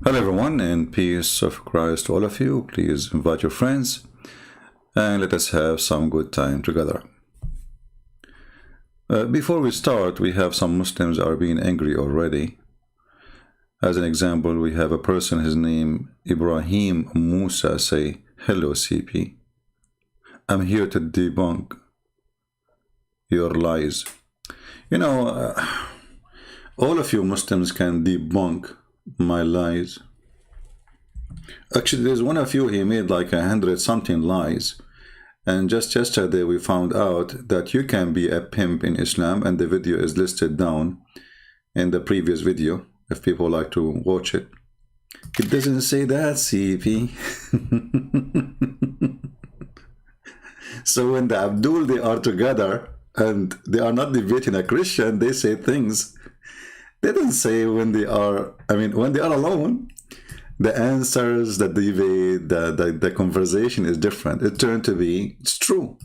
Hello everyone, and peace of Christ to all of you. Please invite your friends and let us have some good time together. Before we start, we have some Muslims are being angry already. As an example, we have a person, his name Ibrahim Musa, say, "Hello CP, I'm here to debunk your lies." You know, all of you Muslims can debunk my lies. Actually, there's one of you, he made like 100 something lies, and just yesterday we found out that you can be a pimp in Islam, and the video is listed down in the previous video if people like to watch it. It doesn't say that, CP. So when the Abdul, they are together and they are not debating a Christian, they say things they don't say when they are, when they are alone. The answers, the debate, the conversation is different. It turned to be, it's true.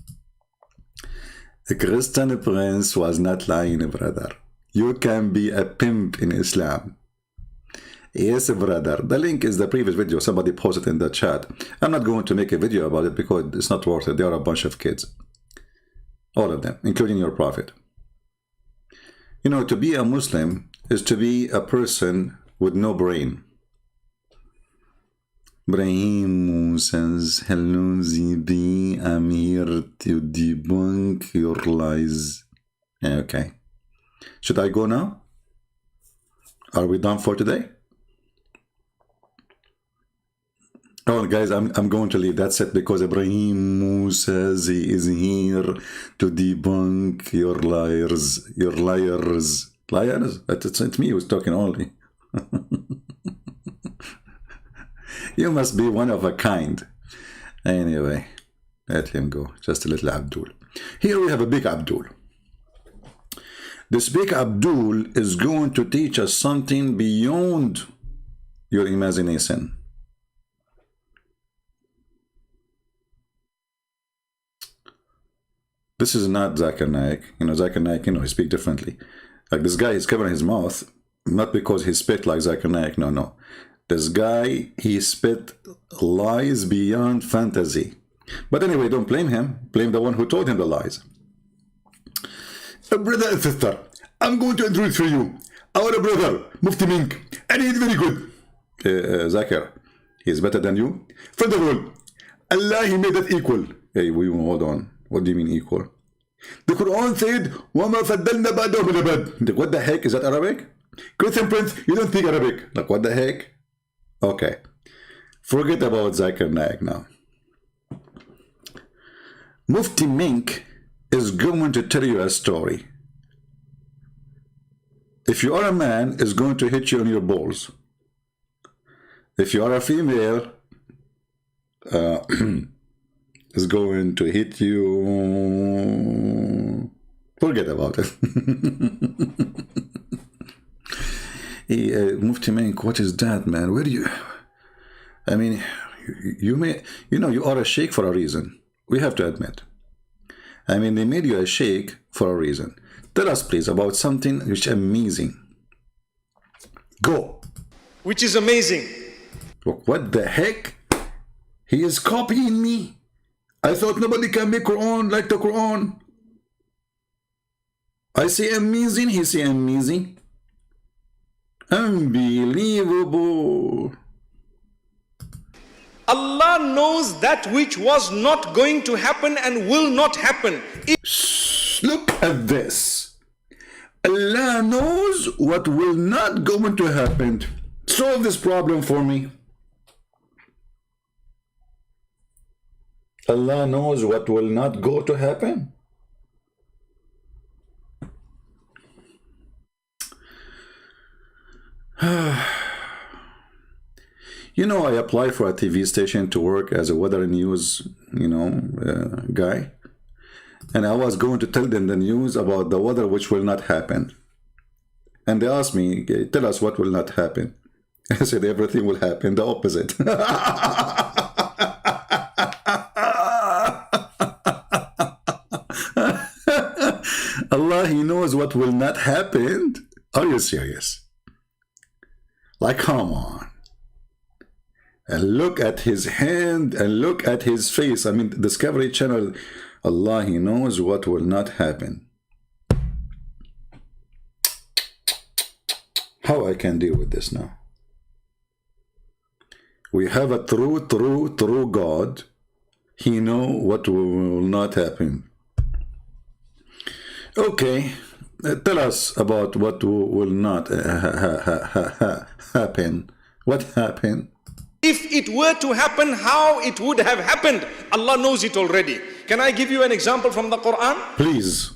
The Christian prince was not lying, brother. You can be a pimp in Islam. Yes, brother. The link is the previous video. Somebody posted in the chat. I'm not going to make a video about it because it's not worth it. They are a bunch of kids. All of them, including your prophet. You know, to be a Muslim is to be a person with no brain. Ibrahim says, "Hello ZB, I'm here to debunk your lies." Okay. Should I go now? Are we done for today? Oh, guys, I'm going to leave. That's it, because Ibrahim says he is here to debunk your liars. Your liars. Liars? It's me who's talking only. You must be one of a kind. Anyway, let him go. Just a little Abdul. Here we have a big Abdul. This big Abdul is going to teach us something beyond your imagination. This is not Zakir Naik. You know, Zakir Naik, he speaks differently. Like this guy is covering his mouth, not because he spit like Zakir Naik. No. This guy, he spit lies beyond fantasy. But anyway, don't blame him. Blame the one who told him the lies. Brother and sister, I'm going to introduce for you our brother, Mufti Menk, and he's very good. Zakir, he's better than you? First of all, Allah, he made us equal. Hey, hold on. What do you mean equal? The Quran said, وَمَا فَدَّلْنَا بَعْدَهُمْ الْعِبَادِ. What the heck? Is that Arabic? Christian prince, you don't speak Arabic. Like, what the heck? Okay. Forget about Zakir Naik now. Mufti Menk is going to tell you a story. If you are a man, it's going to hit you on your balls. If you are a female, is going to hit you. Forget about it. Hey, Mufti Menk, what is that, man? Where do you? You are a sheikh for a reason. We have to admit. They made you a sheikh for a reason. Tell us, please, about something which is amazing. Go. Which is amazing. What the heck? He is copying me. I thought nobody can make Quran like the Quran. I say amazing, he say amazing. Unbelievable. Allah knows that which was not going to happen and will not happen. Look at this. Allah knows what will not going to happen. Solve this problem for me. Allah knows what will not go to happen. You know, I applied for a TV station to work as a weather news, guy. And I was going to tell them the news about the weather which will not happen. And they asked me, tell us what will not happen. I said, everything will happen, the opposite. Allah, he knows what will not happen. Are you serious? Like, come on. And look at his hand and look at his face. I mean, Discovery Channel, Allah, He knows what will not happen. How I can deal with this now? We have a true God. He know what will not happen. Okay, tell us about what will not happen. What happened? If it were to happen, how it would have happened, Allah knows it already. Can I give you an example from the Quran? Please.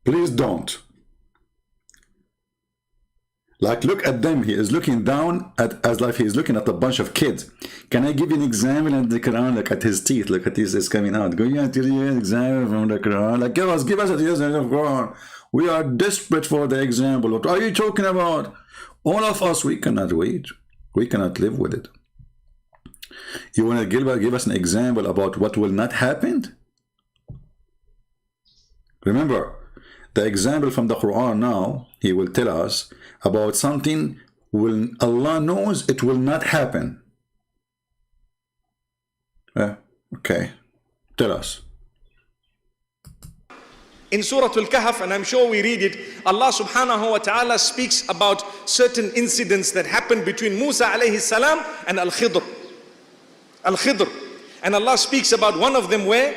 Please don't. Like, look at them. He is looking down at, as like he is looking at a bunch of kids. Can I give you an example in the Quran? Look at his teeth. Look at his is coming out. Go, yeah, tell you an example from the Quran. Like, give us a example of Quran. We are desperate for the example. What are you talking about? All of us, we cannot wait. We cannot live with it. You want to give us an example about what will not happen? Remember, the example from the Quran now, He will tell us about something will Allah knows it will not happen. Okay, tell us. In Surah Al-Kahf, and I'm sure we read it, Allah subhanahu wa ta'ala speaks about certain incidents that happened between Musa alayhi salam and Al-Khidr. Al-Khidr. And Allah speaks about one of them where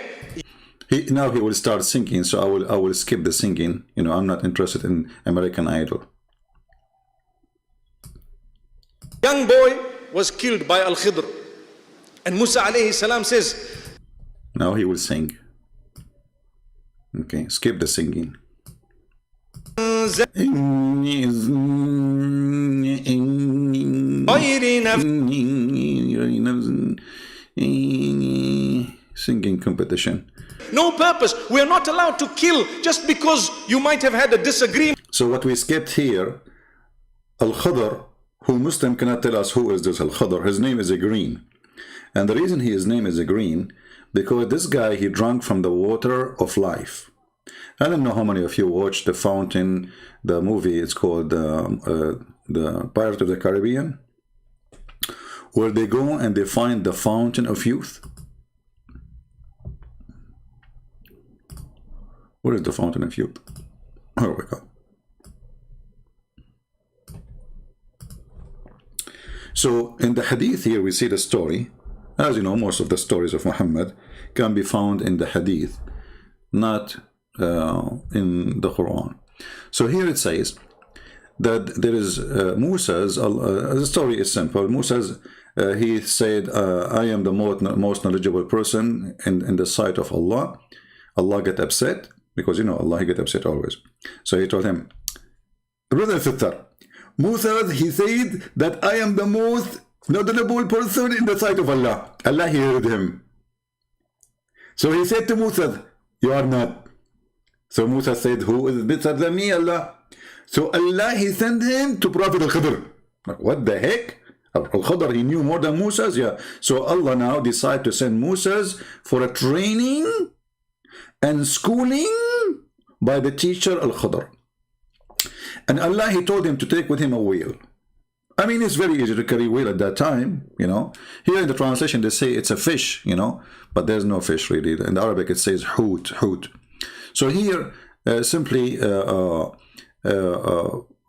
now he will start singing, so I will skip the singing. You know, I'm not interested in American Idol. young boy was killed by Al-Khidr. And Musa alayhi salam says, now he will sing. Okay, skip the singing. Singing competition. No purpose. We are not allowed to kill just because you might have had a disagreement. So what we skipped here, Al-Khidr, who Muslim cannot tell us who is this Al-Khidr. His name is a green. And the reason his name is a green, because this guy, he drank from the water of life. I don't know how many of you watched The Fountain, the movie. It's called the Pirates of the Caribbean, where they go and they find the fountain of youth. What is the fountain of youth? Oh my God. So in the hadith here, we see the story. As you know, most of the stories of Muhammad can be found in the hadith, not in the Quran. So here it says that there is Musa's, the story is simple. Musa's, he said, I am the most knowledgeable person in the sight of Allah. Allah get upset, because you know Allah, he get upset always. So he told him, brother sister, Musa, he said that I am the most knowledgeable person in the sight of Allah. Allah heard him. So he said to Musa, you are not. So Musa said, who is better than me? Allah. So Allah, he sent him to Prophet Al-Khidr. What the heck? Al-Khidr, he knew more than Musa's? Yeah. So Allah now decided to send Musa's for a training and schooling by the teacher Al-Khidr. And Allah, he told him to take with him a whale. I mean, it's very easy to carry whale at that time, you know. Here in the translation, they say it's a fish, you know, but there's no fish really. In Arabic, it says hoot, hoot. So here, simply,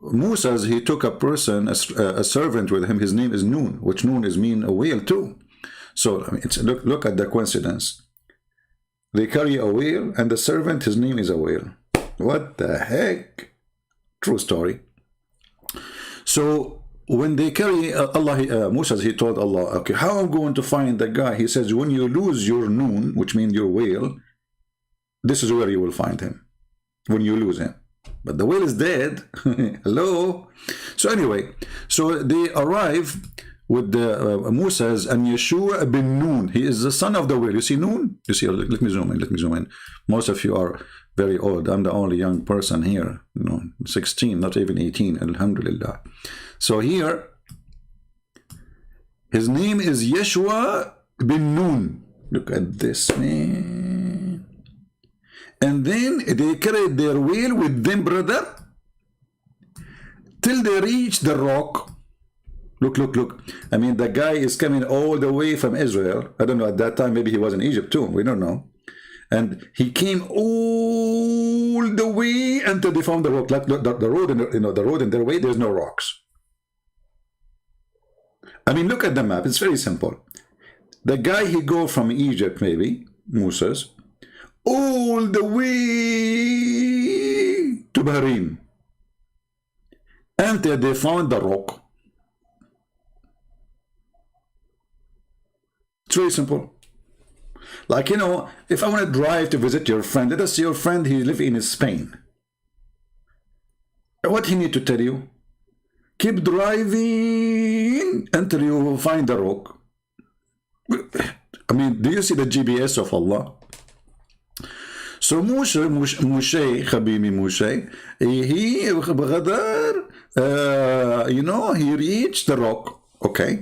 Musa's, he took a person, a servant with him. His name is Noon, which Noon is mean a whale too. So I mean, look at the coincidence. They carry a whale, and the servant, his name is a whale. What the heck? True story. So when they carry Allah, Musa, he told Allah, okay, how am I going to find the guy? He says, when you lose your Noon, which means your whale, this is where you will find him, when you lose him. But the whale is dead. Hello. So anyway, so they arrive with the Musa's and Yeshua bin Noon. He is the son of the whale. You see Noon? You see, let me zoom in, let me zoom in. Most of you are very old. I'm the only young person here, you know, 16, not even 18, alhamdulillah. So here, his name is Yeshua bin Noon. Look at this, man. And then they carried their whale with them, brother, till they reached the rock. Look, look, look. I mean, the guy is coming all the way from Israel. I don't know, at that time, maybe he was in Egypt too. We don't know. And he came all the way until they found the rock. Like the road, the road in their way, there's no rocks. I mean, look at the map. It's very simple. The guy, he go from Egypt, maybe, Moses, all the way to Bahrain until they found the rock. It's very simple. Like, you know, if I want to drive to visit your friend, let us say your friend, he lives in Spain. What he need to tell you? Keep driving until you find the rock. I mean, do you see the GPS of Allah? So Moshe, Habibi Moshe, he he reached the rock, okay?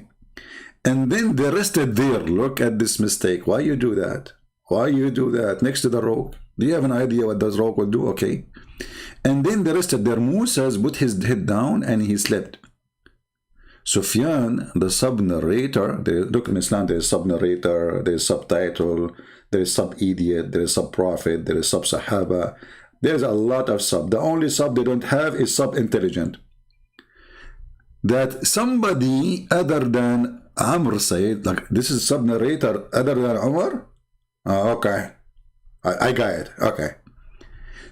And then they rested there. Look at this mistake. Why you do that? Why you do that? Next to the rock. Do you have an idea what this rock will do? Okay. And then they rested there. Moses put his head down and he slept. Sufyan, the sub-narrator, look in Islam, there is sub-narrator, there is subtitle, there is sub-idiot, there is sub-prophet, there is sub-sahaba. There's a lot of sub. The only sub they don't have is sub-intelligent. That somebody other than Amr said, like, this is sub-narrator other than Umar? Oh, okay. I got it. Okay.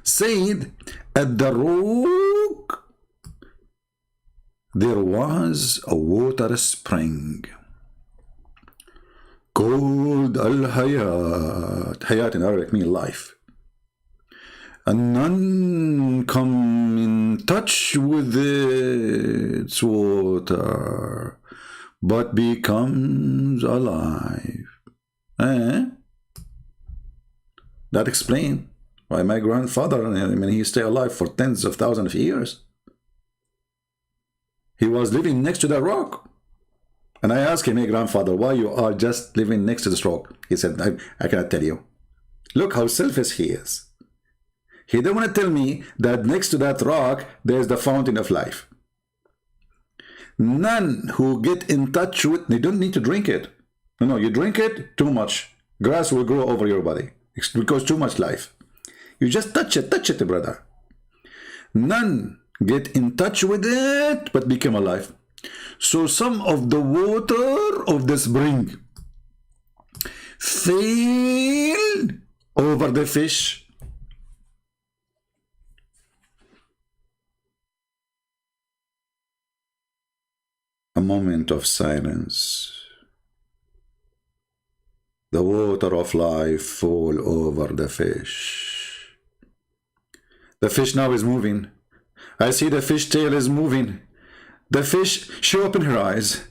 Said, at the rock, there was a water spring called Al-Hayat. Hayat in Arabic means life. And none come in touch with its water, but becomes alive. That explains why my grandfather, I mean, he stayed alive for tens of thousands of years. He was living next to that rock. And I asked him, hey, grandfather, why you are just living next to this rock? He said, I cannot tell you. Look how selfish he is. He don't want to tell me that next to that rock, there's the fountain of life. None who get in touch with, they don't need to drink it. No, you drink it, too much. Grass will grow over your body because too much life. You just touch it, brother. None get in touch with it, but become alive. So some of the water of the spring fell over the fish. A moment of silence. The water of life fall over the fish. The fish now is moving. I see the fish tail is moving. The fish, she opened her eyes.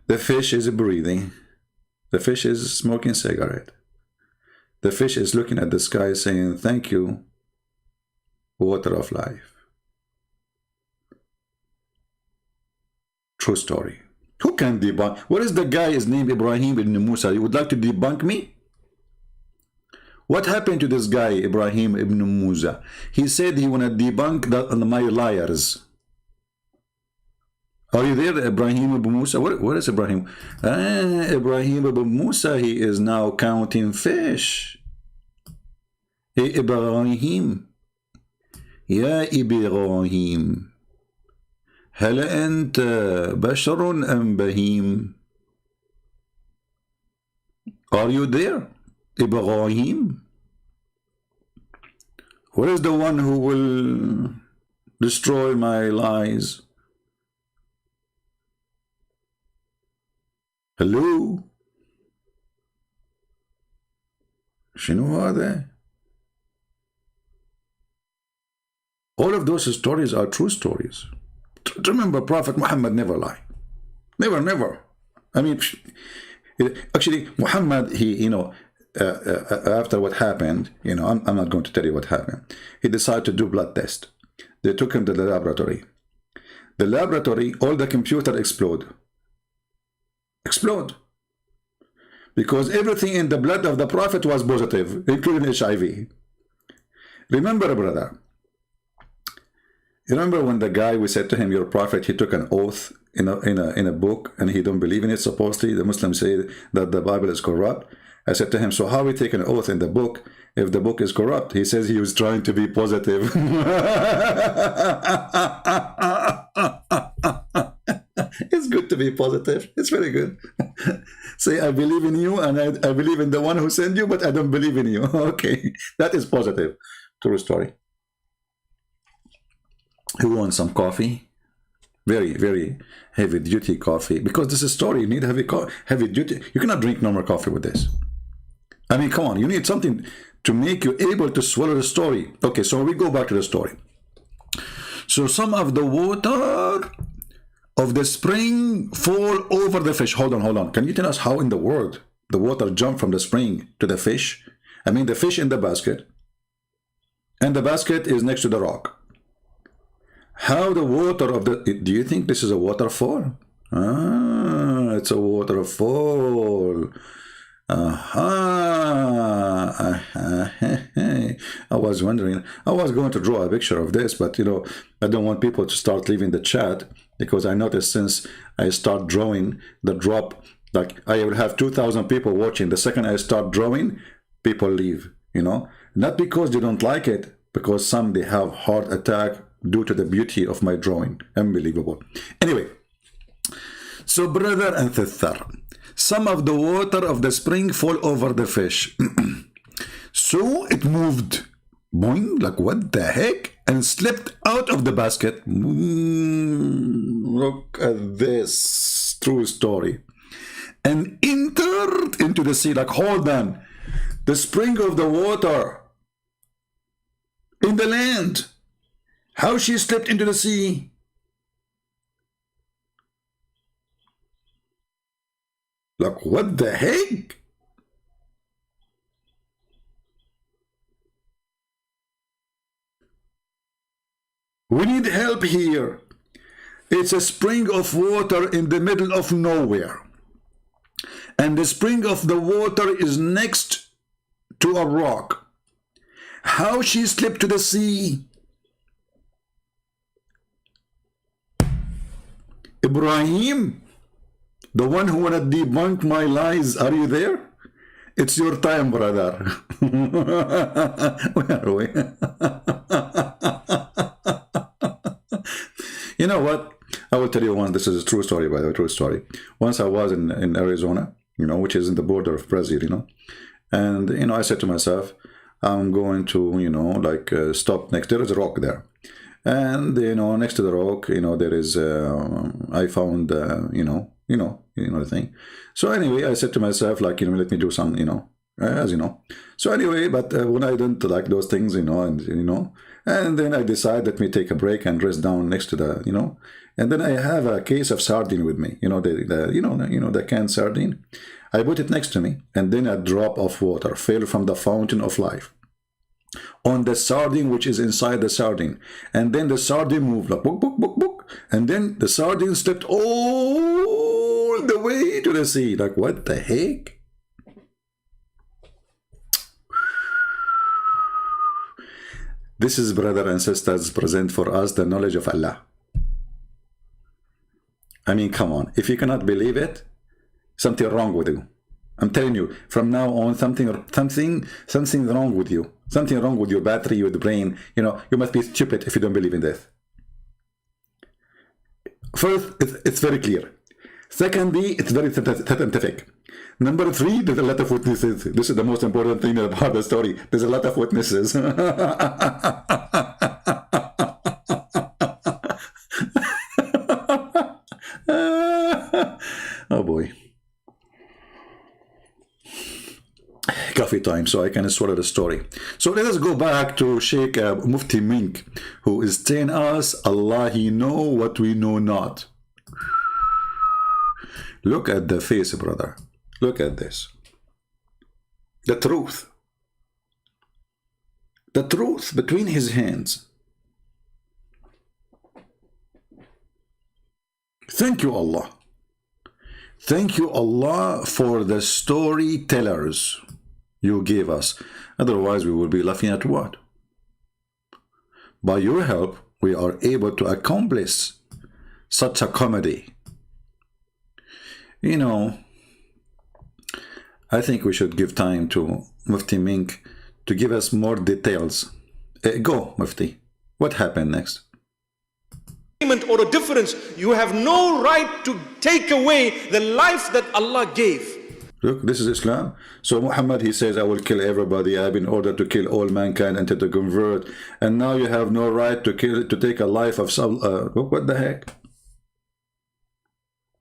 The fish is breathing. The fish is smoking cigarette. The fish is looking at the sky saying, thank you, water of life. True story. Who can debunk? What is the guy? His name Ibrahim ibn Musa. You would like to debunk me? What happened to this guy Ibrahim ibn Musa? He said he want to debunk my liars. Are you there, Ibrahim ibn Musa? What is Ibrahim? Ibrahim ibn Musa, he is now counting fish. Hey, Ibrahim. Ya Ibrahim. هل أنت بشر أم بهيم? Are you there, Ibrahim? Where is the one who will destroy my lies? Hello? شنو هذا? All of those stories are true stories. Remember, Prophet Muhammad never lied. Never. I mean, actually, Muhammad, he, after what happened, I'm not going to tell you what happened. He decided to do blood test. They took him to the laboratory. The laboratory, all the computer explode. Because everything in the blood of the Prophet was positive, including HIV. Remember, brother, you remember when the guy, we said to him, your prophet, he took an oath in a book and he don't believe in it. Supposedly the Muslims say that the Bible is corrupt. I said to him, so how we take an oath in the book if the book is corrupt? He says he was trying to be positive. It's good to be positive. It's very good. Say, I believe in you and I believe in the one who sent you, but I don't believe in you. Okay, that is positive. True story. Who wants some coffee? Very, very heavy duty coffee. Because this is a story. You need heavy duty. You cannot drink normal coffee with this. I mean, come on. You need something to make you able to swallow the story. Okay, so we go back to the story. So some of the water of the spring fall over the fish. Hold on. Can you tell us how in the world the water jumped from the spring to the fish? I mean, the fish in the basket. And the basket is next to the rock. How the water of the... Do you think this is a waterfall? Ah, it's a waterfall. I was wondering. I was going to draw a picture of this, but, I don't want people to start leaving the chat because I noticed since I start drawing the drop, like I will have 2,000 people watching. The second I start drawing, people leave, Not because they don't like it, because some they have heart attack due to the beauty of my drawing. Unbelievable. Anyway, so brother and sister, some of the water of the spring fall over the fish. So it moved, boing, like what the heck, and slipped out of the basket. Look at this true story. And entered into the sea, like hold on, the spring of the water in the land. How she slipped into the sea? Like, what the heck? We need help here. It's a spring of water in the middle of nowhere. And the spring of the water is next to a rock. How she slipped to the sea? Ibrahim, the one who wanna debunk my lies, are you there? It's your time, brother. Where are we? You know what? I will tell you one. This is a true story, by the way, true story. Once I was in Arizona, which is in the border of Brazil, and, I said to myself, I'm going to, stop next. There is a rock there. And, next to the rock, there is, I found, the thing. So anyway, I said to myself, like, let me do some, as you know. So anyway, but when I didn't like those things, and then I decided, let me take a break and rest down next to the, and then I have a case of sardine with me, the canned sardine. I put it next to me, and then a drop of water fell from the fountain of life on the sardine which is inside the sardine, and then the sardine moved like book, book, book, book, and then the sardine slipped all the way to the sea. Like, what the heck? This is, brother and sisters, present for us the knowledge of Allah. I mean, come on, if you cannot believe it, something wrong with you. I'm telling you, from now on, something wrong with you. Something wrong with your battery, with the brain. You must be stupid if you don't believe in this. First, it's very clear. Secondly, it's very scientific. Number three, there's a lot of witnesses. This is the most important thing about the story. There's a lot of witnesses. Oh boy. Coffee time, so I can swallow the story. So let us go back to Sheikh Mufti Menk, who is telling us, Allah, He know what we know not. Look at the face, brother. Look at this. The truth. The truth between his hands. Thank you, Allah. Thank you, Allah, for the storytellers you gave us. Otherwise, we would be laughing at what? By your help, we are able to accomplish such a comedy. You know, I think we should give time to Mufti Menk to give us more details. Go, Mufti. What happened next? Or a difference, you have no right to take away the life that Allah gave. Look, this is Islam. So Muhammad, he says, I will kill everybody. I've been ordered to kill all mankind until to convert. And now you have no right to take a life of some... look, what the heck?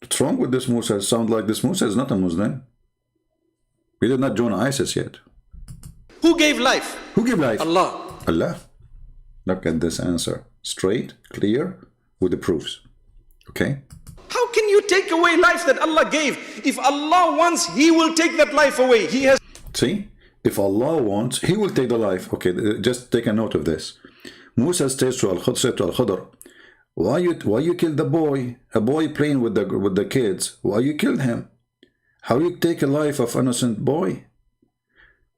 What's wrong with this Musa? It sounds like this Musa is not a Muslim. He did not join ISIS yet. Who gave life? Who gave life? Allah. Allah. Look at this answer. Straight, clear, with the proofs. Okay? How can you take away life that Allah gave? If Allah wants, He will take that life away. He has... See? If Allah wants, He will take the life. Okay, just take a note of this. Musa says to Al-Khidr, why you killed the boy? A boy playing with the kids. Why you killed him? How you take a life of innocent boy?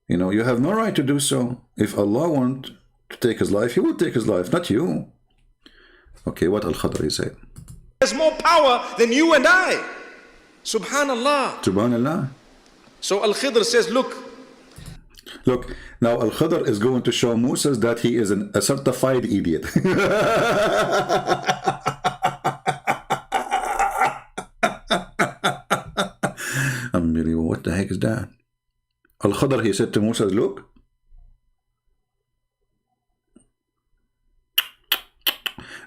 You know, you have no right to do so. If Allah wants to take his life, He will take his life, not you. Okay, what Al-Khidr said? Has more power than you and I. Subhanallah. Subhanallah. So Al-Khidr says, look, now Al-Khidr is going to show Musa that he is a certified idiot. Unbelievable. What the heck is that? Al-Khidr, he said to Musa, look,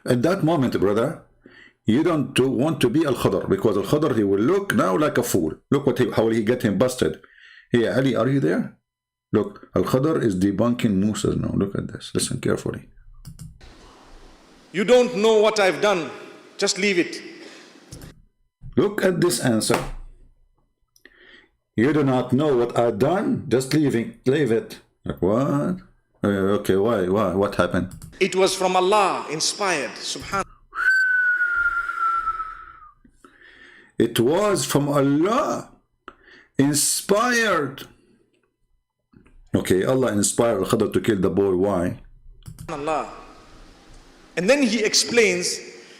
at that moment, brother, you don't want to be Al-Khidr, because Al-Khidr, he will look now like a fool. Look how he get him busted. Hey, Ali, are you there? Look, Al-Khidr is debunking Musa now. Look at this. Listen carefully. You don't know what I've done. Just leave it. Look at this answer. You do not know what I've done. Just leave it. Like, what? Okay, why? What happened? It was from Allah, inspired. Subhanallah. It was from Allah, inspired. Okay, Allah inspired Al-Khidr to kill the boy. Why? Allah. And then he explains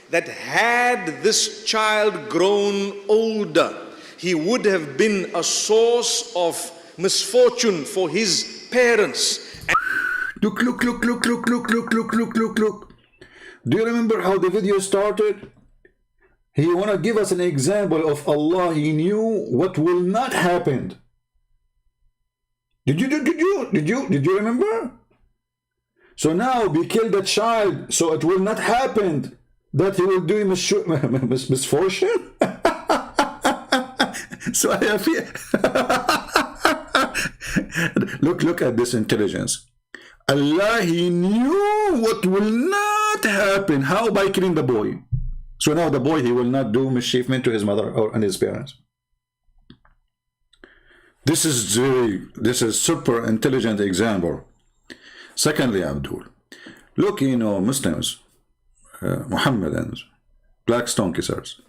that had this child grown older, he would have been a source of misfortune for his parents. Look. Do you remember how the video started? He want to give us an example of Allah. He knew what will not happen. Did you remember? So now we kill the child, so it will not happen that he will do misfortune. So I feel look at this intelligence. Allah, He knew what will not happen. How? By killing the boy. So now the boy, he will not do mischievement to his mother and his parents. This is super intelligent example. Secondly, Abdul, look, you know, Muslims, Mohammedans, black stone kissers.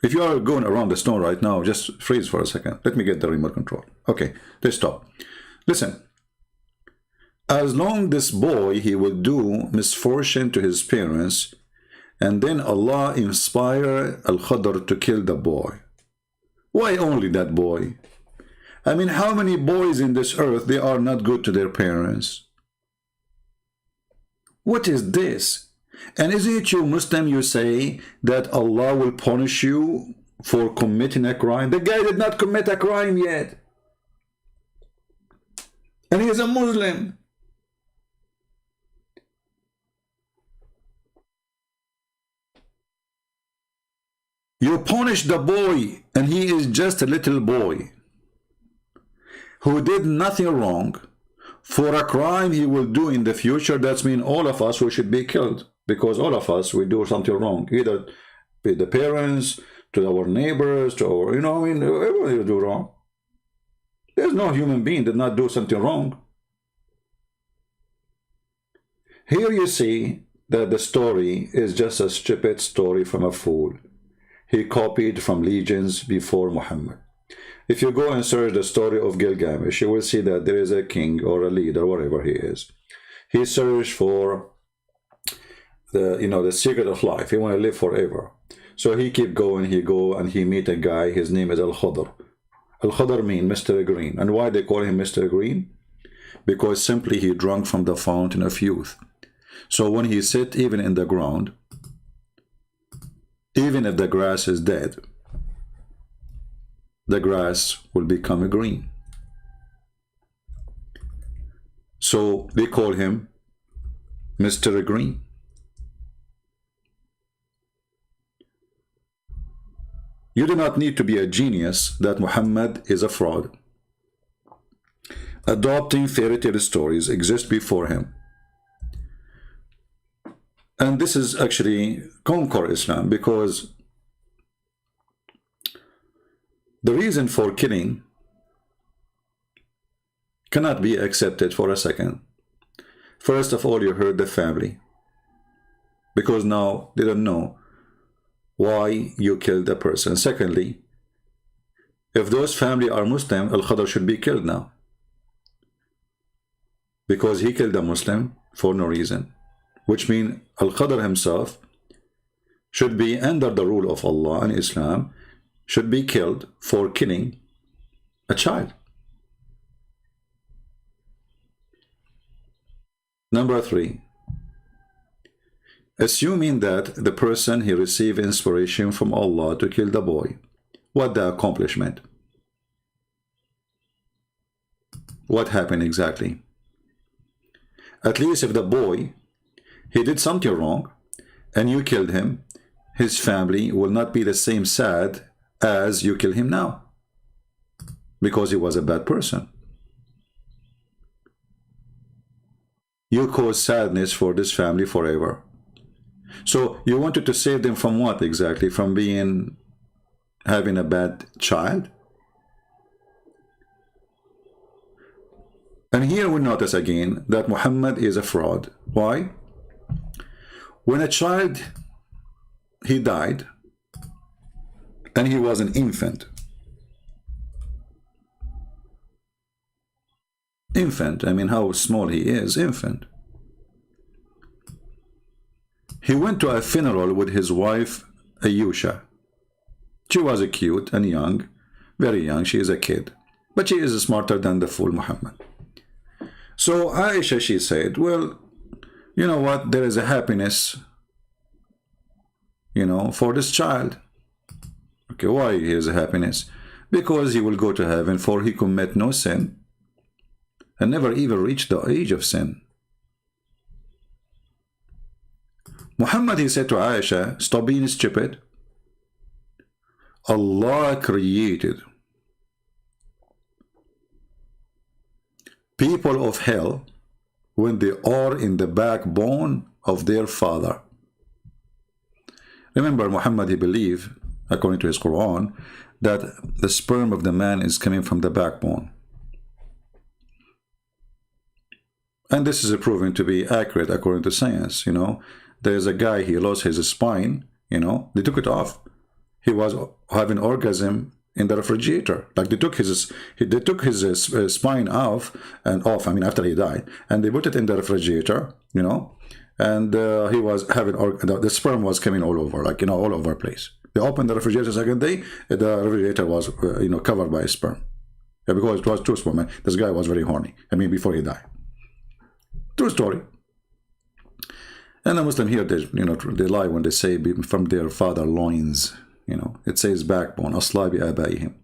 If you are going around the stone right now, just freeze for a second. Let me get the remote control. Okay, let's stop. Listen. As long this boy, he will do misfortune to his parents, and then Allah inspire Al-Khidr to kill the boy. Why only that boy? I mean, how many boys in this earth, they are not good to their parents? What is this? And isn't it you, Muslim, you say that Allah will punish you for committing a crime? The guy did not commit a crime yet. And he is a Muslim. You punish the boy, and he is just a little boy who did nothing wrong, for a crime he will do in the future. That means all of us, we should be killed, because all of us, we do something wrong, either to the parents, to our neighbors, to our, you know, I mean, everybody do wrong. There's no human being that not do something wrong. Here you see that the story is just a stupid story from a fool. He copied from legends before Muhammad. If you go and search the story of Gilgamesh, you will see that there is a king or a leader, whatever he is. He searched for the secret of life. He want to live forever. So he keep going, he go, and he meet a guy. His name is Al-Khadr. Al-Khadr mean Mr. Green. And why they call him Mr. Green? Because simply he drank from the fountain of youth. So when he sit even in the ground, even if the grass is dead, the grass will become green. So they call him Mr. Green. You do not need to be a genius that Muhammad is a fraud. Adopting fairy tale stories exist before him. And this is actually conquer Islam, because the reason for killing cannot be accepted for a second. First of all, you hurt the family, because now they don't know why you killed a person. Secondly, if those family are Muslim, Al-Khadr should be killed now, because he killed a Muslim for no reason, which means Al-Khadr himself should be under the rule of Allah and Islam, should be killed for killing a child. Number 3, assuming that the person he received inspiration from Allah to kill the boy, what the accomplishment? What happened exactly? At least if the boy, he did something wrong and you killed him, his family will not be the same sad as you kill him now, because he was a bad person. You cause sadness for this family forever. So you wanted to save them from what exactly? From having a bad child? And here we notice again that Muhammad is a fraud. Why? When a child, he died, and he was an infant. Infant, I mean, how small he is, infant. He went to a funeral with his wife, Ayusha. She was cute and young, very young. She is a kid, but she is smarter than the fool Muhammad. So Aisha, she said, well, you know what, there is a happiness, for this child. Okay, why is a happiness? Because he will go to heaven, for he commit no sin and never even reached the age of sin. Muhammad, he said to Aisha, stop being stupid. Allah created people of hell when they are in the backbone of their father. Remember, Muhammad, he believed, according to his Quran, that the sperm of the man is coming from the backbone. And this is proven to be accurate according to science. There's a guy, he lost his spine, they took it off. He was having orgasm in the refrigerator. Like they took his spine off, I mean, after he died, and they put it in the refrigerator, and he was having, the sperm was coming all over, all over the place. They opened the refrigerator the second day, the refrigerator was, covered by sperm. Yeah, because it was too small, man. This guy was very horny. I mean, before he died. True story. And the Muslim here, they lie when they say from their father loins. It says backbone. أصلاب آبائهم.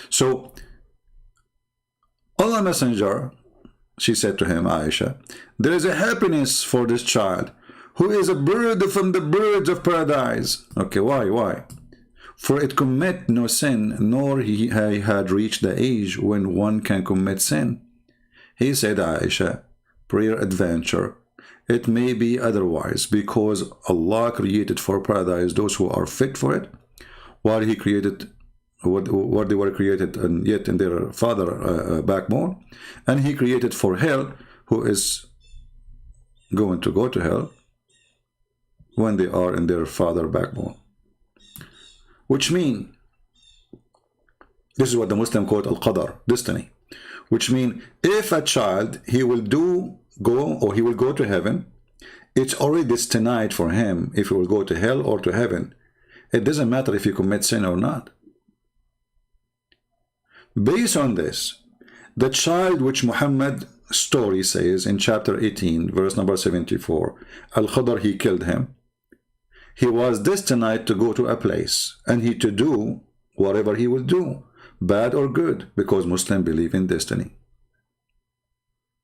So Allah Messenger, she said to him, Aisha, there is a happiness for this child who is a bird from the birds of paradise. Okay, why? For it commit no sin, nor he had reached the age when one can commit sin. He said, Aisha, prayer adventure, it may be otherwise, because Allah created for paradise those who are fit for it, while he created what they were created and yet in their father backbone, and he created for hell who is going to go to hell when they are in their father backbone. Which means, this is what the Muslim call al-qadar, destiny. Which means, if a child, he will go to heaven, It's already destined for him if he will go to hell or to heaven. It doesn't matter if you commit sin or not. Based on this, the child which Muhammad story says in chapter 18, verse number 74, Al-Khadr, he killed him. He was destined to go to a place and he to do whatever he will do, bad or good, because Muslims believe in destiny.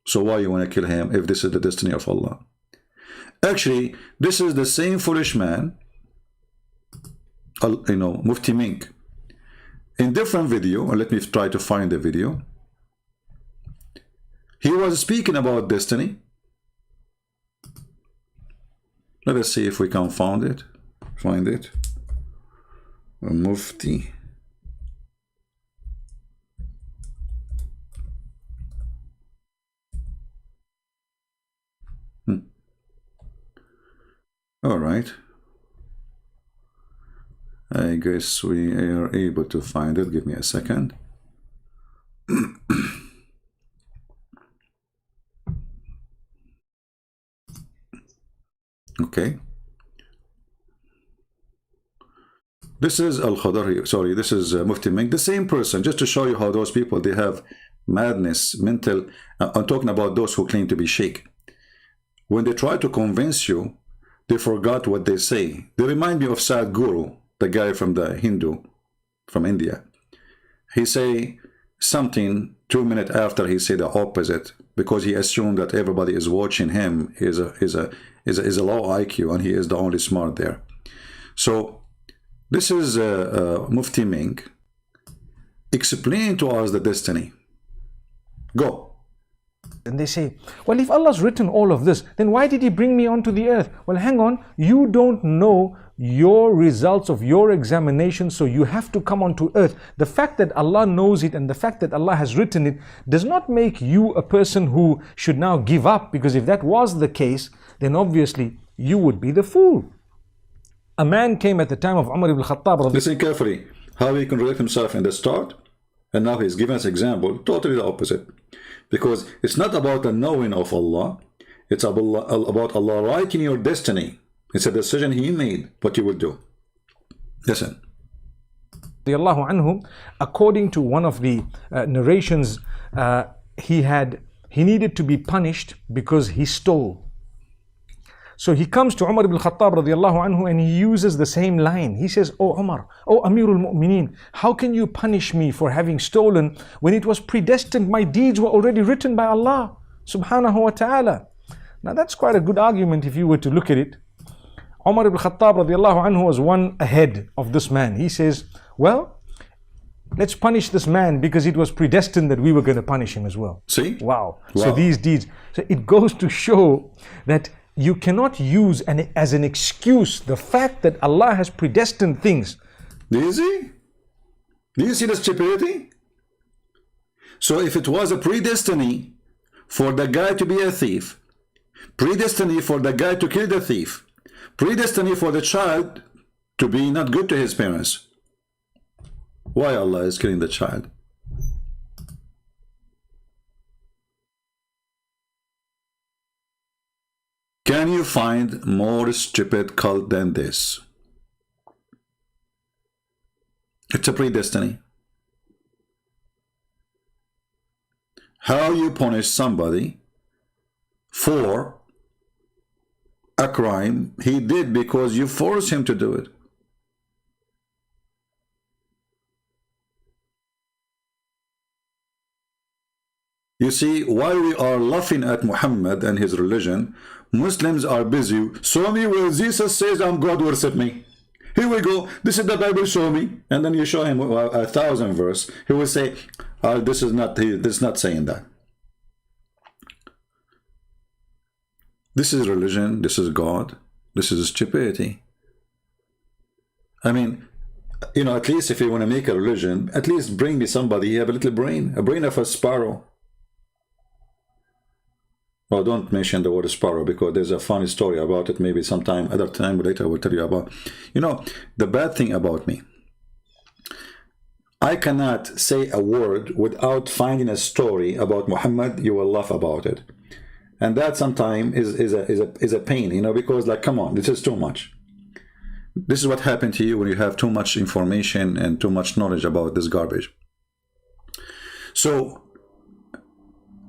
So why you want to kill him if this is the destiny of Allah? Actually, this is the same foolish man, Mufti Menk. In different video, or let me try to find the video, he was speaking about destiny. Let us see if we can find it. Mufti. All right. I guess we are able to find it. Give me a second. Okay. This is Al-Khadr, sorry, this is Mufti Menk, the same person, just to show you how those people, they have madness, mental, I'm talking about those who claim to be sheikh. When they try to convince you, they forgot what they say. They remind me of Sadhguru, the guy from the Hindu, from India. He say something 2 minutes after he say the opposite, because he assumed that everybody is watching him. He is a low IQ and he is the only smart there. So this is Mufti Menk. Explain to us the destiny. Go. And they say, well, if Allah's written all of this, then why did he bring me onto the earth? Well, hang on, you don't know your results of your examination, so you have to come onto earth. The fact that Allah knows it and the fact that Allah has written it does not make you a person who should now give up, because if that was the case, then obviously you would be the fool. A man came at the time of Umar ibn Khattab. Listen carefully, how he can relate himself in the start, and now he's giving us example, totally the opposite. Because it's not about the knowing of Allah, it's about Allah writing your destiny. It's a decision he made, what you will do. Listen. According to one of the narrations, he needed to be punished because he stole. So he comes to Umar ibn Khattab radiallahu anhu and he uses the same line. He says, "Oh Umar, oh Amirul Mu'mineen, how can you punish me for having stolen when it was predestined? My deeds were already written by Allah subhanahu wa ta'ala." Now that's quite a good argument if you were to look at it. Umar ibn Khattab radiallahu anhu was one ahead of this man. He says, well, let's punish this man because it was predestined that we were going to punish him as well. See? Wow. So these deeds. So it goes to show that you cannot use as an excuse the fact that Allah has predestined things. Do you see? Do you see the stupidity? So if it was a predestiny for the guy to be a thief, predestiny for the guy to kill the thief, predestiny for the child to be not good to his parents, why Allah is killing the child? Can you find more stupid cult than this? It's a predestiny. How you punish somebody for a crime he did because you forced him to do it? You see, while we are laughing at Muhammad and his religion, Muslims are busy. Show me where Jesus says I'm God, worship me. Here we go. This is the Bible, show me. And then you show him 1,000 verse. He will say, this is not saying that. This is religion. This is God. This is stupidity. I mean, you know, at least if you want to make a religion, at least bring me somebody. You have a little brain, a brain of a sparrow. Well, don't mention the word sparrow because there's a funny story about it. Maybe sometime, other time later, I will tell you about. You know, the bad thing about me, I cannot say a word without finding a story about Muhammad. You will laugh about it. And that sometimes is a pain, you know, because like, come on, this is too much. This is what happened to you when you have too much information and too much knowledge about this garbage. So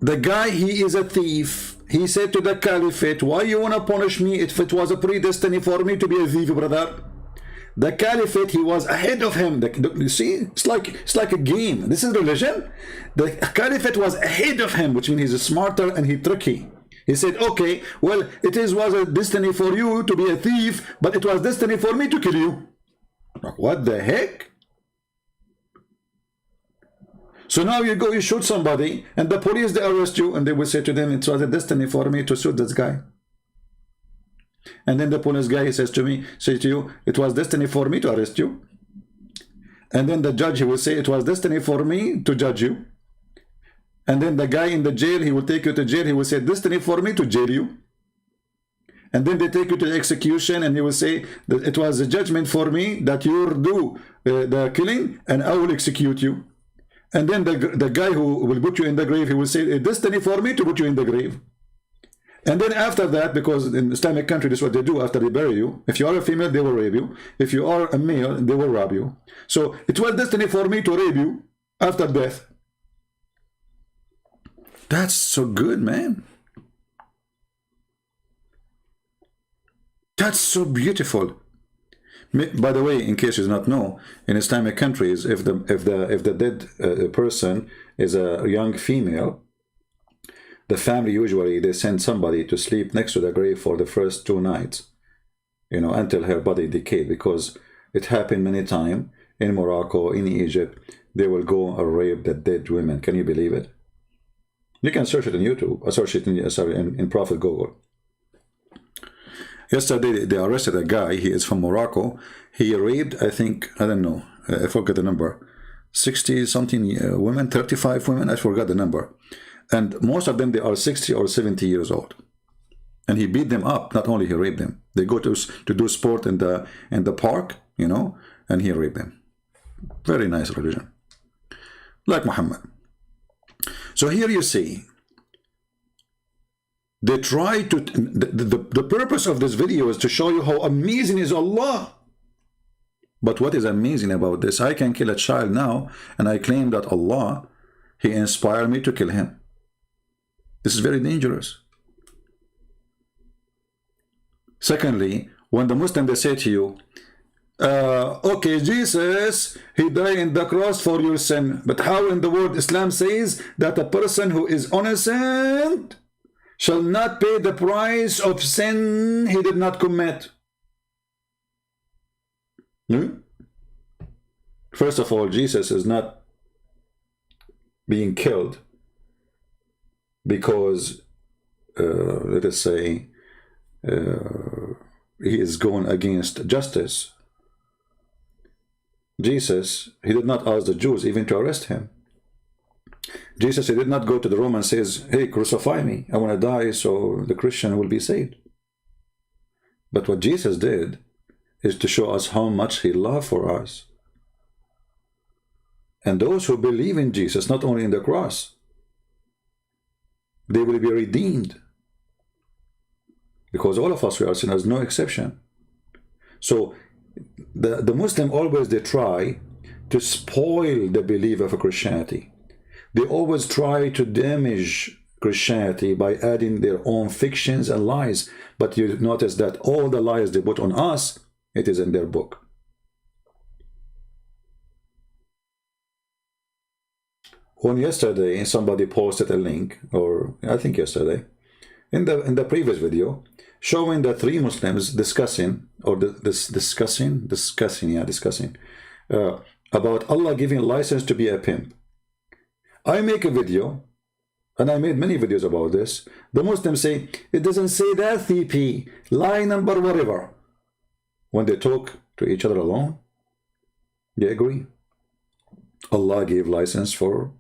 the guy, he is a thief. He said to the caliphate, why you want to punish me if it was a predestined for me to be a thief, brother? The caliphate, he was ahead of him. You see, it's like a game. This is religion. The caliphate was ahead of him, which means he's smarter and he's tricky. He said, okay, well, was a destiny for you to be a thief, but it was destiny for me to kill you. Like, what the heck? So now you go, you shoot somebody, and the police, they arrest you, and they will say to them, it was a destiny for me to shoot this guy. And then the police guy, he says to you, it was destiny for me to arrest you. And then the judge, he will say, it was destiny for me to judge you. And then the guy in the jail, he will take you to jail, he will say, destiny for me to jail you. And then they take you to the execution, and he will say, that it was a judgment for me that you do the killing, and I will execute you. And then the guy who will put you in the grave, he will say, a destiny for me to put you in the grave. And then after that, because in Islamic country, this is what they do after they bury you. If you are a female, they will rape you. If you are a male, they will rob you. So it was destiny for me to rape you after death. That's so good, man. That's so beautiful. By the way, in case you do not know, in Islamic countries, if the dead person is a young female, the family usually they send somebody to sleep next to the grave for the first 2 nights, you know, until her body decayed, because it happened many times in Morocco, in Egypt. They will go and rape the dead women. Can you believe it? You can search it on YouTube. Search it in Prophet Google. Yesterday they arrested a guy. He is from Morocco. He raped, I think, I don't know, I forgot the number, 60 something women, 35 women, I forgot the number. And most of them, they are 60 or 70 years old. And he beat them up. Not only he raped them. They go to do sport in the park, you know, and he raped them. Very nice religion. Like Muhammad. So here you see, they try to, the purpose of this video is to show you how amazing is Allah. But what is amazing about this? I can kill a child now, and I claim that Allah, He inspired me to kill him. This is very dangerous. Secondly, when the Muslim, they say to you, okay, Jesus, He died in the cross for your sin. But how in the world Islam says that a person who is innocent shall not pay the price of sin he did not commit? First of all, Jesus is not being killed because, let us say, he is going against justice. Jesus, He did not ask the Jews even to arrest him. Jesus, He did not go to the Roman and says, hey, crucify me, I want to die so the Christian will be saved. But what Jesus did is to show us how much He loved for us. And those who believe in Jesus, not only in the cross, they will be redeemed. Because all of us, we are sinners, no exception. So the Muslim always, they try to spoil the belief of Christianity. They always try to damage Christianity by adding their own fictions and lies. But you notice that all the lies they put on us, it is in their book. When yesterday somebody posted a link, or I think yesterday, in the previous video, showing the 3 Muslims discussing about Allah giving license to be a pimp. I make a video, and I made many videos about this. The Muslims say, it doesn't say that, CP, lie number whatever. When they talk to each other alone, they agree. Allah gave license for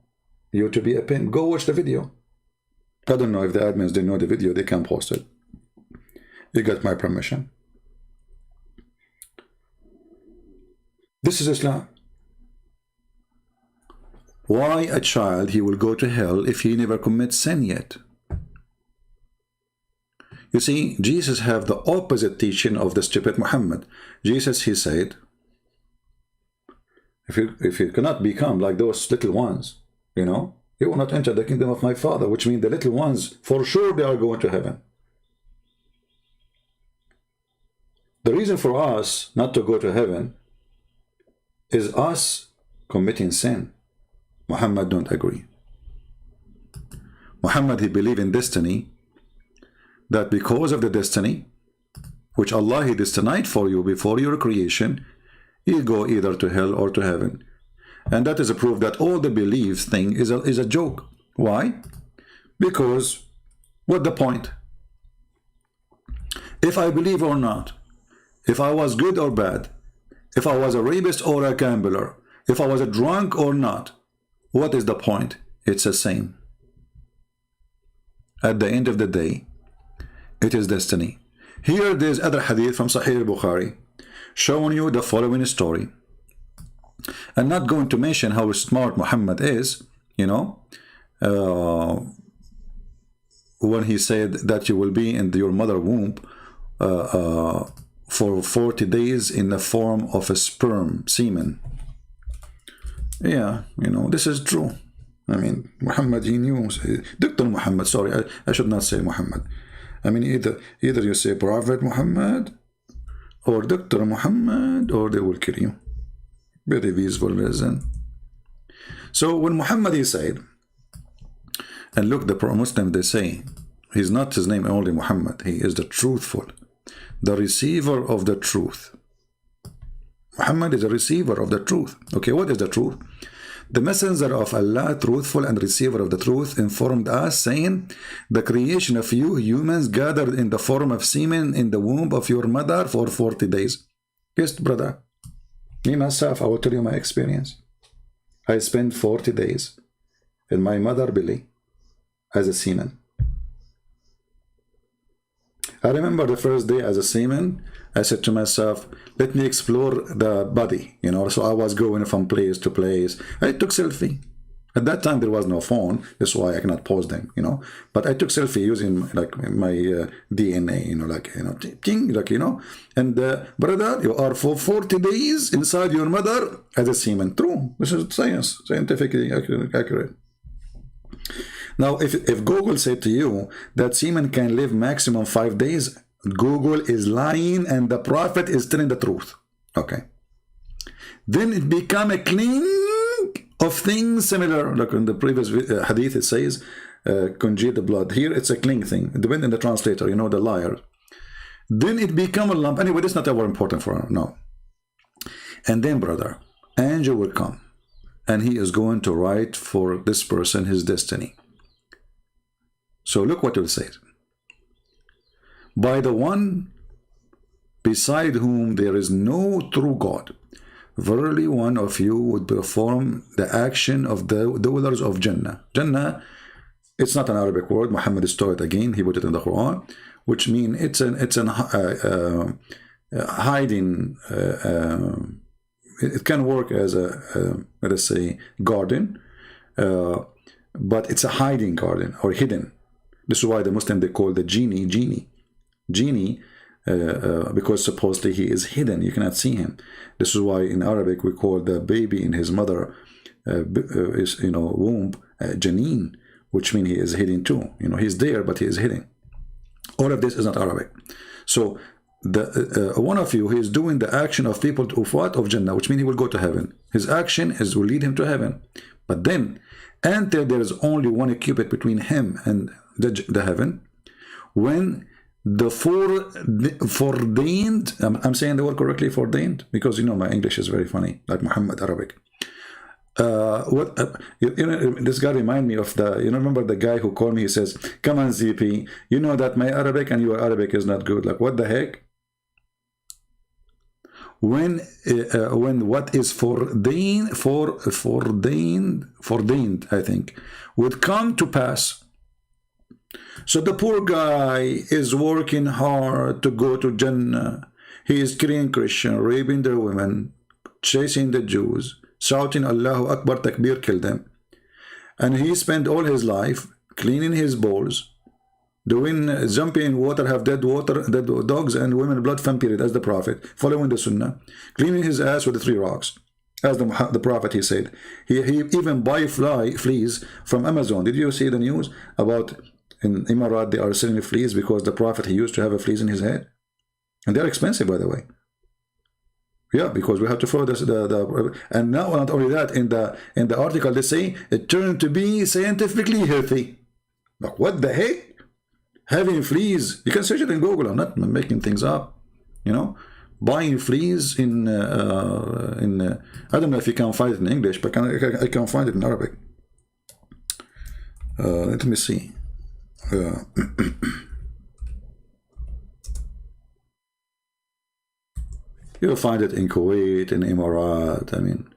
you to be a pimp. Go watch the video. I don't know if the admins didn't know the video, they can post it. You got my permission. This is Islam. Why a child, he will go to hell if he never commits sin yet? You see, Jesus have the opposite teaching of the stupid Muhammad. Jesus, he said, if you cannot become like those little ones, you know, you will not enter the kingdom of my Father, which means the little ones, for sure they are going to heaven. The reason for us not to go to heaven is us committing sin. Muhammad don't agree. Muhammad, he believe in destiny, that because of the destiny, which Allah he destined for you before your creation, you go either to hell or to heaven. And that is a proof that all the beliefs thing is a joke. Why? Because what the point? If I believe or not, if I was good or bad, if I was a rapist or a gambler, if I was a drunk or not, what is the point? It's the same. At the end of the day, it is destiny. Here there's other hadith from Sahih al-Bukhari showing you the following story. I'm not going to mention how smart Muhammad is, you know, when he said that you will be in your mother womb for 40 days in the form of a sperm, semen. Yeah, you know, this is true. I mean, Muhammad, he knew. Dr. Muhammad, sorry, I should not say Muhammad. I mean, either you say Prophet Muhammad or Dr. Muhammad, or they will kill you. Very peaceful reason. So when Muhammad he said, and look, the Muslim they say, he's not his name only Muhammad, he is the truthful, the receiver of the truth. Muhammad is a receiver of the truth. Okay, what is the truth? The messenger of Allah, truthful and receiver of the truth, informed us, saying, the creation of you humans gathered in the form of semen in the womb of your mother for 40 days. Yes, brother. Me, myself, I will tell you my experience. I spent 40 days in my mother belly as a semen. I remember the first day as a semen, I said to myself, let me explore the body, you know. So I was going from place to place. I took selfie. At that time there was no phone, that's why I cannot pause them, you know. But I took selfie using like my DNA, you know, like, you know, like, you know. And brother, you are for 40 days inside your mother as a semen. True. This is science, scientifically accurate. Now, if Google said to you that semen can live maximum 5 days, Google is lying and the Prophet is telling the truth. Okay. Then it become a cling of things similar, like in the previous hadith it says, congealed blood. Here it's a cling thing. It depends on the translator, you know, the liar. Then it become a lump. Anyway, that's not ever important for now. And then, brother, angel will come and he is going to write for this person his destiny. So look what it says. By the one beside whom there is no true God, verily one of you would perform the action of the dwellers of Jannah. Jannah, it's not an Arabic word. Muhammad stole it again. He put it in the Quran, which means it's an hiding. It can work as a let us say garden, but it's a hiding garden or hidden. This is why the Muslim they call the genie, because supposedly he is hidden. You cannot see him. This is why in Arabic we call the baby in his mother, womb, janeen, which means he is hidden too. You know, he's there, but he is hidden. All of this is not Arabic. So the one of you, he is doing the action of people of what? Of Jannah, which means he will go to heaven. His action will lead him to heaven. But then, until there is only one cubit between him and the heaven, when the foreordained, I'm saying the word correctly, foreordained, because you know my English is very funny, like Muhammad Arabic. This guy remind me of the, remember the guy who called me, he says, come on ZP, you know that my Arabic and your Arabic is not good. Like, what the heck? When what is foreordained, I think, would come to pass. So the poor guy is working hard to go to Jannah. He is killing Christian, raping their women, chasing the Jews, shouting Allahu Akbar, Takbir, kill them. And he spent all his life cleaning his bowls, doing jumping in water, have dead dogs and women blood fan period as the Prophet, following the Sunnah, cleaning his ass with the 3 rocks, as the Prophet, he said. He even buy fleas from Amazon. Did you see the news about in Emirat they are selling fleas because the Prophet, he used to have a fleas in his head, and they're expensive, by the way. Yeah, because we have to follow this, and now not only that, in the article they say it turned to be scientifically healthy. Like, what the heck? Having fleas, you can search it in Google. I'm not making things up, you know. Buying fleas in I don't know if you can find it in English, but I can find it in Arabic. Let me see. You'll find it in Kuwait, in Emirat. I mean,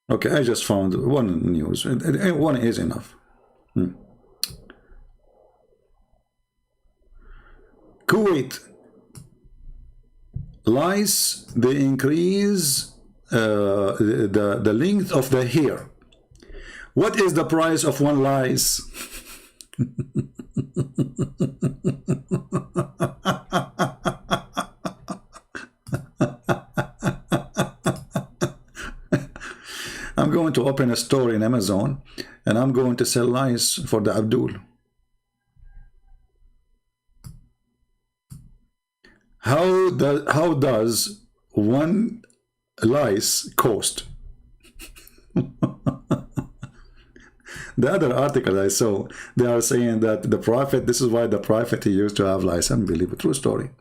okay, I just found one news. One is enough. Kuwait, lice, they increase the length of the hair. What is the price of one lice? I'm going to open a store in Amazon and I'm going to sell lice for the Abdul. How does one lice cost? The other article I saw, they are saying that the Prophet, this is why the Prophet, he used to have lice. Unbelievable. True story,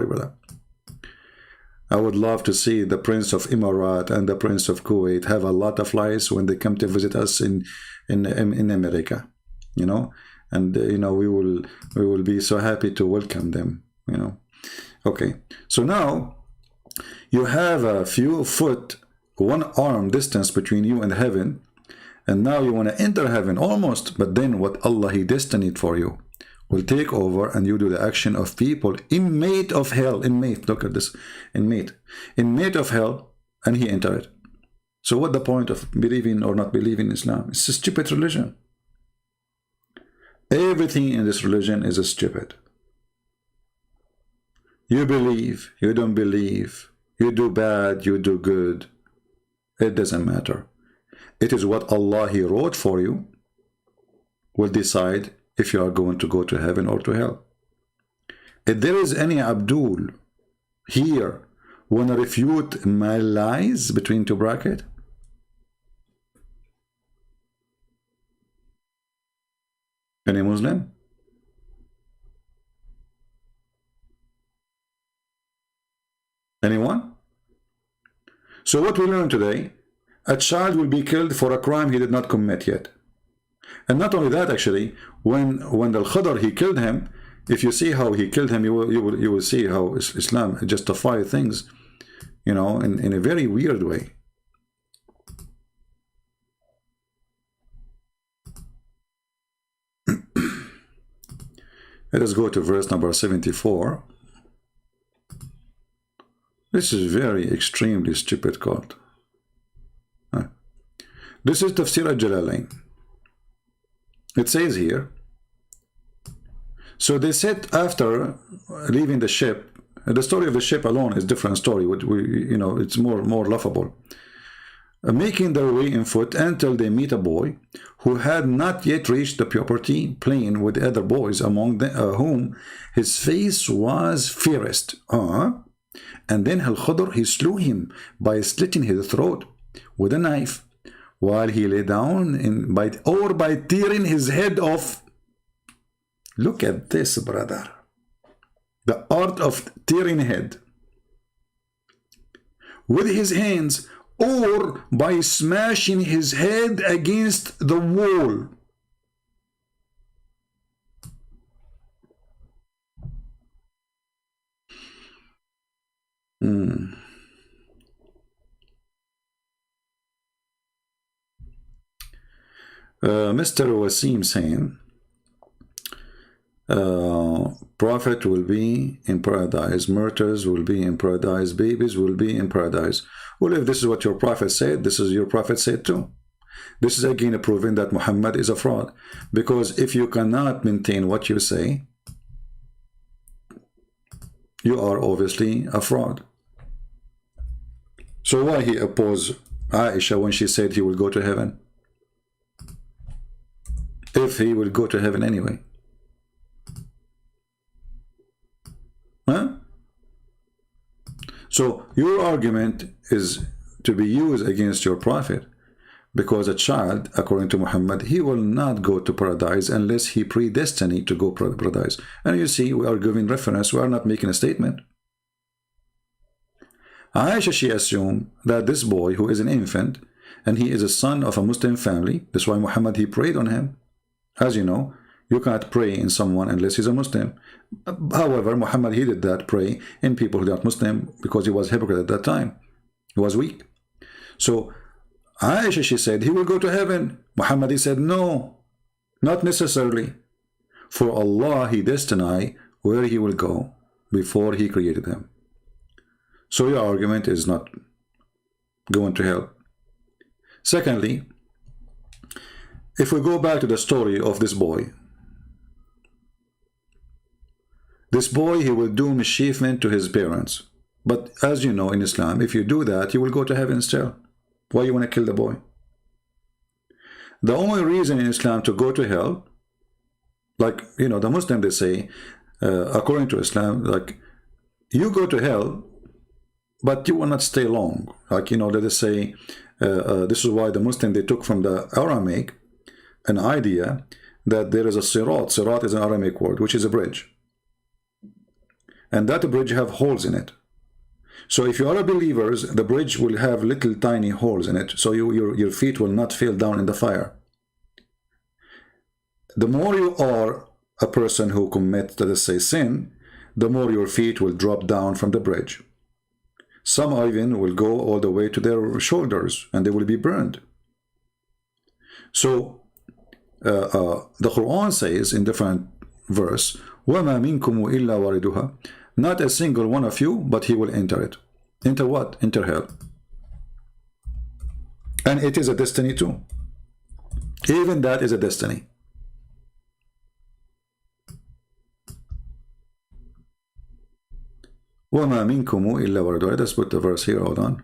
brother. I would love to see the Prince of Emirat and the Prince of Kuwait have a lot of lice when they come to visit us in America, you know, and you know, we will be so happy to welcome them, you know. Okay, so now you have a few foot, 1 arm distance between you and heaven, and now you want to enter heaven almost, but then what Allah, he destined for you will take over, and you do the action of people inmate of hell. Inmate, look at this, inmate of hell, and he enter it. So what the point of believing or not believing in Islam? It's a stupid religion. Everything in this religion is stupid. You believe, you don't believe, you do bad, you do good, it doesn't matter. It is what Allah, he wrote for you, will decide if you are going to go to heaven or to hell. If there is any Abdul here want to refute my lies between 2 brackets, any Muslim? Anyone? So what we learned today, a child will be killed for a crime he did not commit yet. And not only that, actually, when the Khidr, he killed him, if you see how he killed him, you will see how Islam justifies things, you know, in a very weird way. Let us go to verse number 74. This is very extremely stupid code. This is Tafsir al-Jalalain. It says here, so they said after leaving the ship, the story of the ship alone is a different story, you know, it's more laughable. Making their way in foot until they meet a boy who had not yet reached the puberty, playing with the other boys, among whom his face was fairest. And then Al-Khidr, he slew him by slitting his throat with a knife, while he lay down by tearing his head off. Look at this, brother. The art of tearing head with his hands, or by smashing his head against the wall. Mr. Wasim saying, Prophet will be in paradise, martyrs will be in paradise, babies will be in paradise. Well, if this is what your prophet said, this is your prophet said too. This is again proving that Muhammad is a fraud. Because if you cannot maintain what you say, you are obviously a fraud. So why he opposed Aisha when she said he will go to heaven? If he will go to heaven anyway. Huh? So your argument is to be used against your prophet, because a child, according to Muhammad, he will not go to paradise unless he predestined to go to paradise. And you see, we are giving reference, we are not making a statement. Aisha, she assumed that this boy who is an infant, and he is a son of a Muslim family, that's why Muhammad, he prayed on him. As you know, you can't pray in someone unless he's a Muslim. However, Muhammad, he did that, pray in people who are not Muslim, because he was a hypocrite at that time. He was weak. So Aisha, she said, he will go to heaven. Muhammad, he said, no, not necessarily. For Allah, he destined where he will go before he created him. So your argument is not going to help. Secondly, if we go back to the story of this boy, he will do mischievement to his parents. But as you know, in Islam, if you do that, you will go to heaven still. Why you want to kill the boy? The only reason in Islam to go to hell, like, you know, the Muslim, they say, according to Islam, like, you go to hell, but you will not stay long. Like, you know, let us say, this is why the Muslim, they took from the Aramaic an idea that there is a sirat. Sirat is an Aramaic word, which is a bridge. And that bridge have holes in it. So if you are a believers, the bridge will have little tiny holes in it, so your feet will not fall down in the fire. The more you are a person who commits, let us say, sin, the more your feet will drop down from the bridge. Some even will go all the way to their shoulders, and they will be burned. So the Quran says in different verse, وَمَا مِنْكُمْ إِلَّا وَارِدُهَا, not a single one of you, but he will enter it. Enter what? Enter hell. And it is a destiny too. Even that is a destiny. وَمَا مِنْكُمْ إِلَّا وَارِدُهَا. Let us put the verse here, hold on.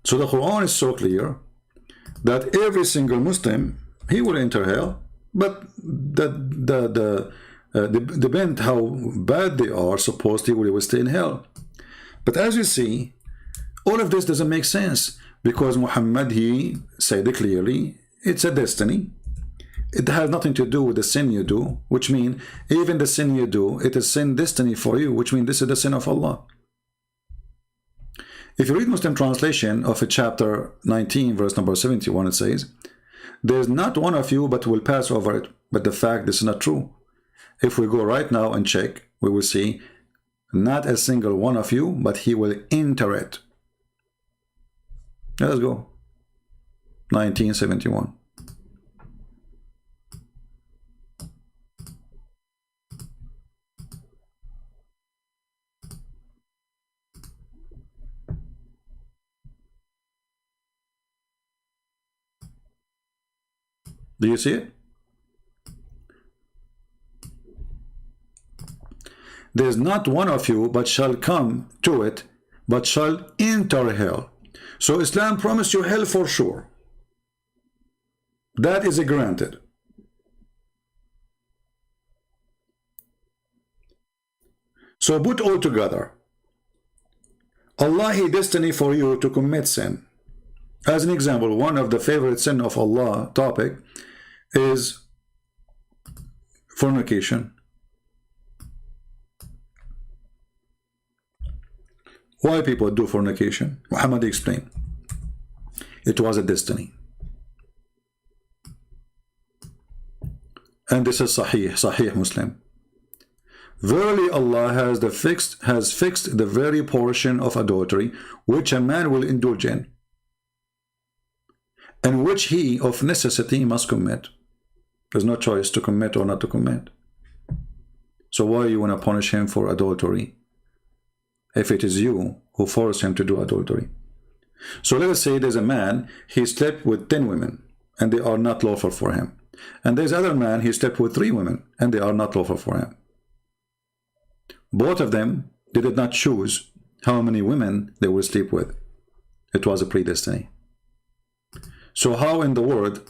So the Quran is so clear that every single Muslim, he will enter hell, but depend how bad they are, supposed they will stay in hell. But as you see, all of this doesn't make sense, because Muhammad, he said it clearly, it's a destiny. It has nothing to do with the sin you do, which means even the sin you do, it is sin destiny for you, which means this is the sin of Allah. If you read Muslim translation of a chapter 19, verse number 71, it says, there's not one of you but will pass over it. But the fact this is not true. If we go right now and check, we will see not a single one of you, but he will enter it. Let's go. 1971. Do you see it? There's not one of you but shall come to it, but shall enter hell. So Islam promised you hell for sure. That is granted. So put all together. Allah, He destiny for you to commit sin. As an example, one of the favorite sin of Allah topic is fornication. Why people do fornication? Muhammad explained. It was a destiny. And this is Sahih Muslim. Verily Allah has fixed the very portion of adultery which a man will indulge in, and which he of necessity must commit. There's no choice to commit or not to commit. So why you want to punish him for adultery if it is you who forced him to do adultery? So let us say there's a man, he slept with 10 women and they are not lawful for him. And there's other man, he slept with 3 women and they are not lawful for him. Both of them, they did not choose how many women they will sleep with. It was a predestiny. So how in the world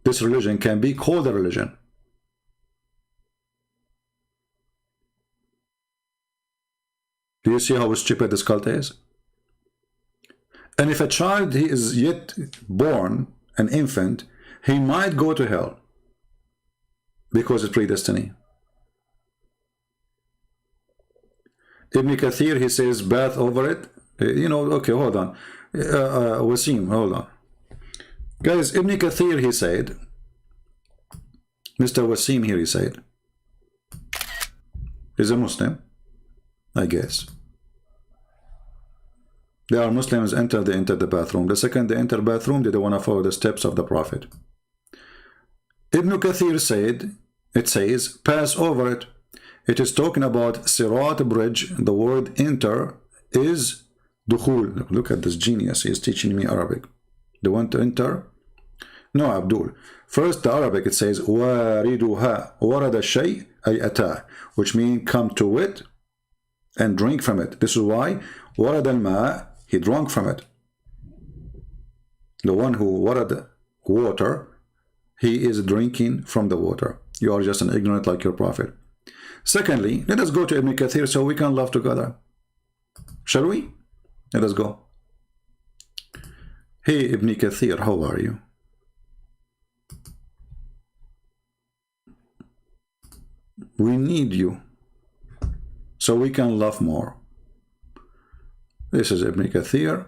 this religion can be called a religion? Do you see how stupid this cult is? And if a child he is yet born, an infant, he might go to hell because it's predestiny. Ibn Kathir, he says bath over it. You know, okay, hold on. Wasim, hold on. Guys, Ibn Kathir, he said, Mr. Wasim here, he said, is a Muslim, I guess. They are Muslims, they enter the bathroom. The second they enter the bathroom, they don't want to follow the steps of the Prophet. Ibn Kathir said, it says, pass over it. It is talking about Sirat bridge. The word enter is dukhul. Look at this genius, he is teaching me Arabic. They want to enter? No, Abdul. First, the Arabic, it says, wariduha, warada shay ay ata, which means come to it and drink from it. This is why warad al-ma, he drank from it. The one who warad water, he is drinking from the water. You are just an ignorant like your Prophet. Secondly, let us go to Ibn Kathir so we can laugh together. Shall we? Let us go. Hey Ibn Kathir, how are you? We need you so we can laugh more. This is Ibn Kathir.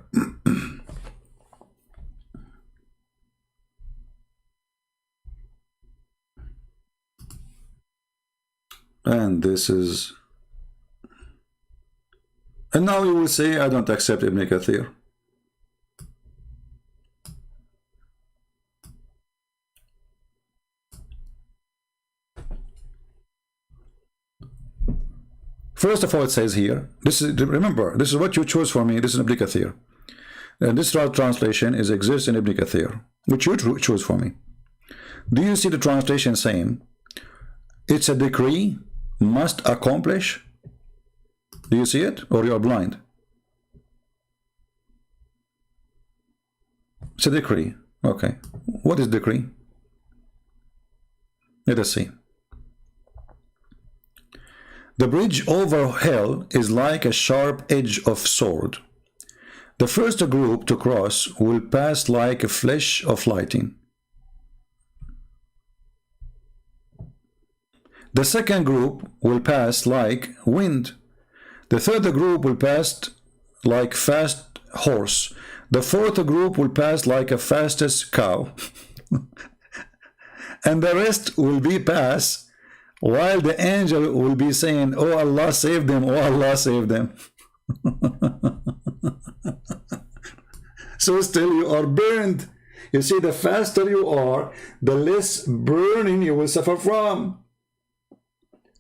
And this is, and now you will say I don't accept Ibn Kathir. First of all, it says here, this is, remember, this is what you chose for me. This is Ibn Kathir, and this translation is exists in Ibn Kathir, which you chose for me. Do you see the translation saying it's a decree must accomplish? Do you see it, or you are blind? It's a decree. Okay, what is decree? Let us see. The bridge over hell is like a sharp edge of sword. The first group to cross will pass like a flash of lightning. The second group will pass like wind. The third group will pass like fast horse. The fourth group will pass like a fastest cow. And the rest will be pass while the angel will be saying, oh Allah save them, oh Allah save them. So still you are burned. You see, the faster you are, the less burning you will suffer from.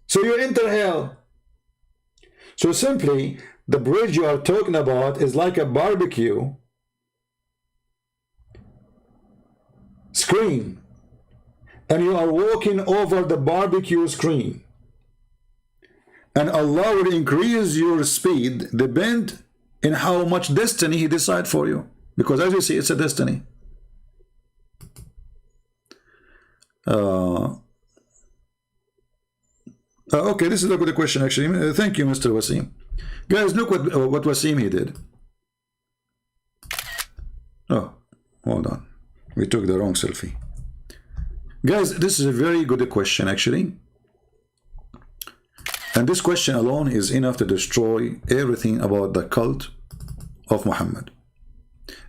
So you enter hell. So simply, the bridge you are talking about is like a barbecue screen, and you are walking over the barbecue screen, and Allah will increase your speed depend in how much destiny He decide for you, because as you see, it's a destiny. Okay, this is a good question actually. Thank you, Mr. Wasim. Guys, look what Wasim he did. Oh, hold on. We took the wrong selfie. Guys, this is a very good question actually. And this question alone is enough to destroy everything about the cult of Muhammad.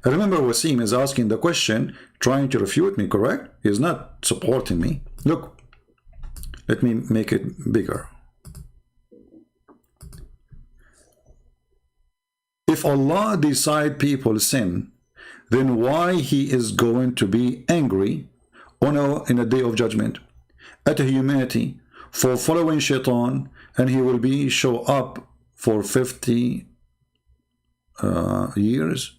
I remember Wasim is asking the question, trying to refute me, correct? He's not supporting me. Look, let me make it bigger. if Allah decide people sin, then why he is going to be angry in a day of judgment at humanity for following shaitan, and he will be show up for 50 years?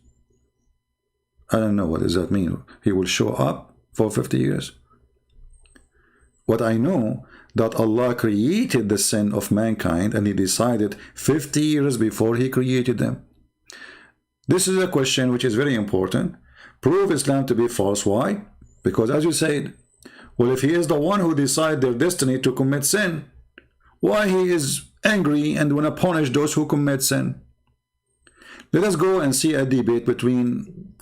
I don't know, what does that mean? He will show up for 50 years? What I know, that Allah created the sin of mankind, and he decided 50 years before he created them. This is a question which is very important. Prove Islam to be false. Why? Because as you said, well, if he is the one who decides their destiny to commit sin, why he is angry and want to punish those who commit sin? Let us go and see a debate between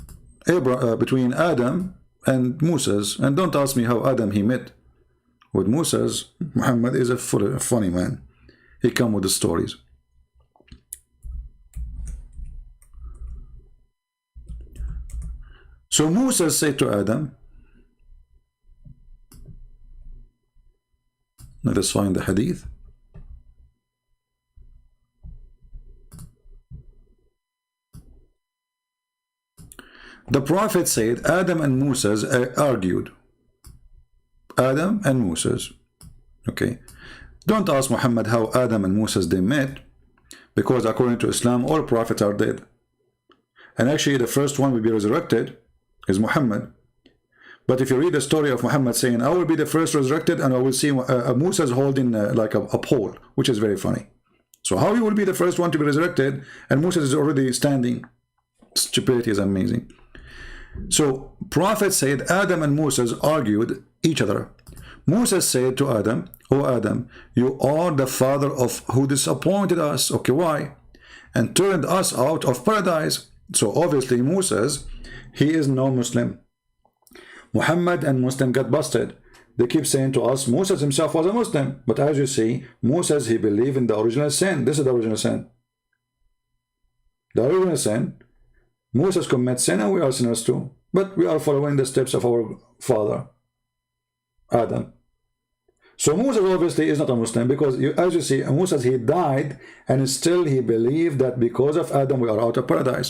Adam and Moses. And don't ask me how Adam he met with Moses. Muhammad is a funny man. He come with the stories. So Moses said to Adam, let us find the hadith. The Prophet said Adam and Moses argued. Adam and Moses. Okay. Don't ask Muhammad how Adam and Moses they met, because according to Islam, all prophets are dead. And actually the first one will be resurrected is Muhammad. But if you read the story of Muhammad saying, I will be the first resurrected, and I will see Moses holding like a pole, which is very funny. So how he will be the first one to be resurrected, and Moses is already standing? Stupidity is amazing. So Prophet said Adam and Moses argued each other. Moses said to Adam, "O Adam, you are the father of who disappointed us." Okay, why? And turned us out of paradise. So obviously Moses, he is no Muslim. Muhammad and Muslim got busted. They keep saying to us Moses himself was a Muslim, but as you see, Moses, he believed in the original sin. This is the original sin. The original sin. Moses commits sin and we are sinners too, but we are following the steps of our father Adam. So Moses obviously is not a Muslim, because as you see, Moses, he died and still he believed that because of Adam we are out of paradise.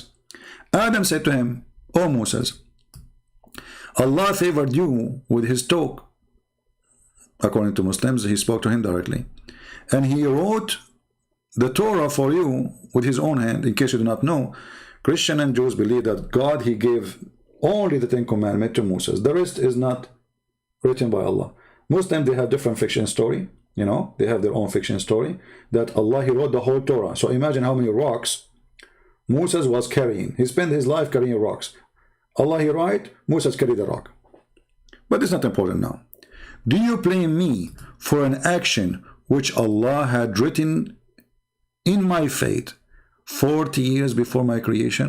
Adam said to him, "O Moses, Allah favored you with his talk." According to Muslims, he spoke to him directly, and he wrote the Torah for you with his own hand. In case you do not know, Christian and Jews believe that God, he gave only the 10 commandments to Moses. The rest is not written by Allah. Muslims, they have different fiction story. You know, they have their own fiction story that Allah, he wrote the whole Torah. So imagine how many rocks Moses was carrying. He spent his life carrying rocks. Allah, he write, Moses carried the rock. But it's not important now. Do you blame me for an action which Allah had written in my fate 40 years before my creation?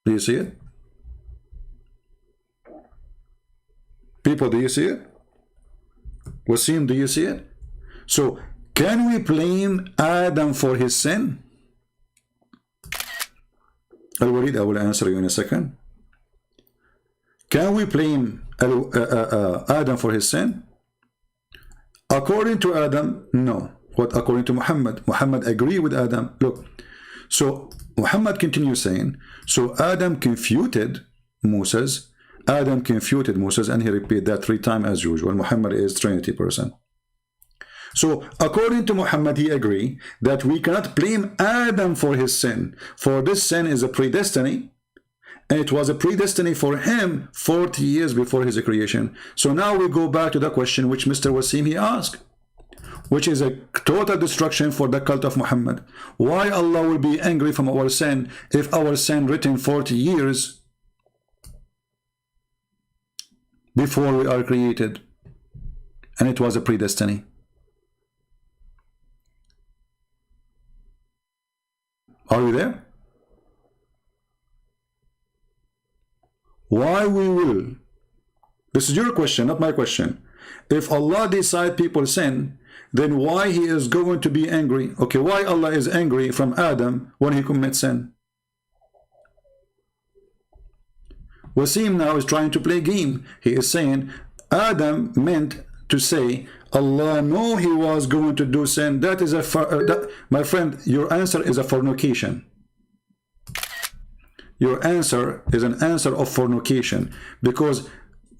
Do you see it? People, do you see it? Wasim, do you see it? So, can we blame Adam for his sin? Al-Walid, I will answer you in a second. Can we blame Adam for his sin? According to Adam, no. What according to Muhammad? Muhammad agree with Adam. Look, so Muhammad continues saying, so Adam confuted Moses. Adam confuted Moses, and he repeated that 3 times as usual. Muhammad is Trinity person. So according to Muhammad, he agree that we cannot blame Adam for his sin. For this sin is a predestiny, and it was a predestiny for him 40 years before his creation. So now we go back to the question which Mr. Wasim he asked, which is a total destruction for the cult of Muhammad. Why Allah will be angry from our sin if our sin written 40 years before we are created, and it was a predestiny? Are we there? Why we will? This is your question, not my question. If Allah decide people sin, then why he is going to be angry? Okay, why Allah is angry from Adam when he commits sin? Wasim now is trying to play game. He is saying Adam meant to say, Allah know he was going to do sin. That is my friend, your answer is a fornication. Your answer is an answer of fornication, because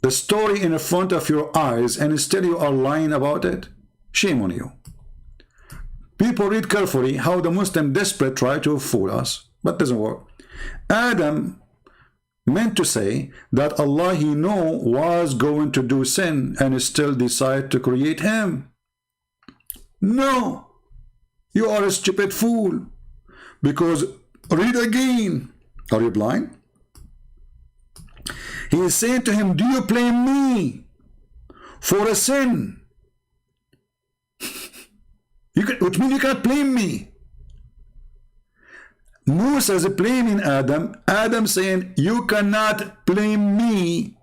the story in front of your eyes and still you are lying about it. Shame on you. People read carefully how the Muslim desperate try to fool us, but it doesn't work. Adam meant to say that Allah he know was going to do sin and still decide to create him. No, you are a stupid fool, because read again. Are you blind? He is saying to him, do you blame me for a sin? Which means you can't blame me. Musa is blaming Adam. Adam saying, you cannot blame me.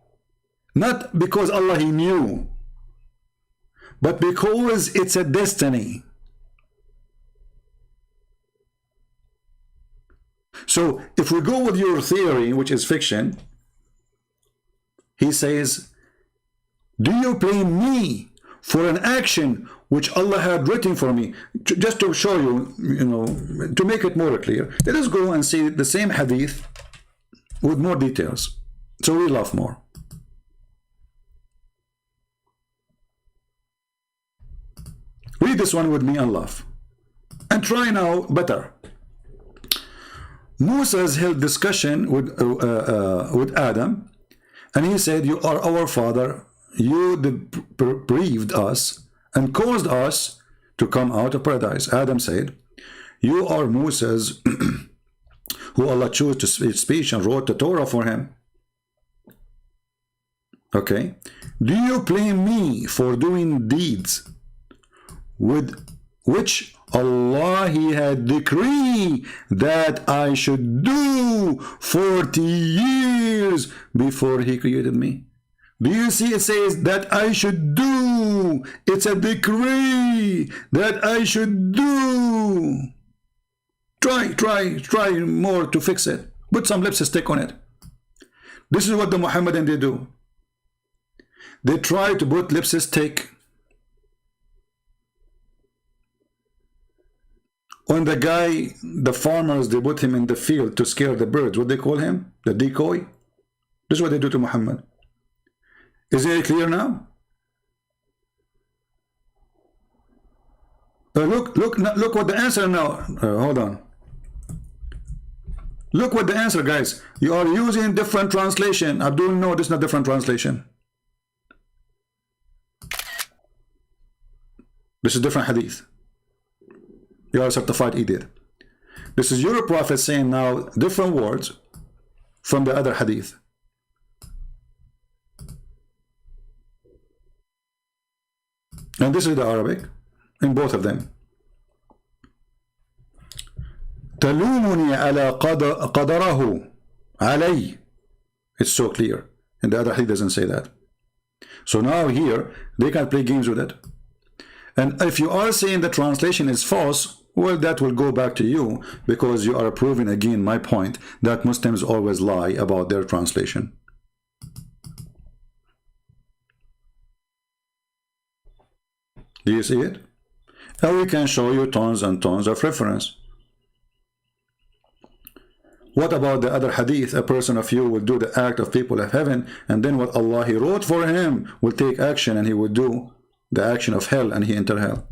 Not because Allah he knew, but because it's a destiny. So if we go with your theory, which is fiction, he says, do you blame me for an action which Allah had written for me? Just to show you, to make it more clear, let us go and see the same hadith with more details, so we laugh more. Read this one with me and laugh. And try now better. Moses held discussion with Adam, and he said, you are our father, you deprived us and caused us to come out of paradise. Adam said, you are Moses, who Allah chose to speak and wrote the Torah for him. Okay. Do you blame me for doing deeds with which Allah he had decreed that I should do 40 years before he created me? Do you see it says that I should do? It's a decree that I should do. Try more to fix it. Put some lipstick on it. This is what the Muhammadan they do. They try to put lipstick on the guy, the farmers, they put him in the field to scare the birds. What they call him? The decoy. This is what they do to Muhammad. Is it clear now? Look what the answer now. Hold on. Look what the answer, guys. You are using different translation. Abdul, no, this is not different translation. This is different hadith. You are a certified idiot. This is your prophet saying now different words from the other hadith. And this is the Arabic in both of them. تلومني على قدره علي. It's so clear. And the other hadith doesn't say that. So now here they can play games with it. And if you are saying the translation is false, well, that will go back to you, because you are proving again my point that Muslims always lie about their translation. Do you see it? And we can show you tons and tons of reference. What about the other hadith? A person of you will do the act of people of heaven, and then what Allah he wrote for him will take action, and he will do the action of hell, and he enter hell.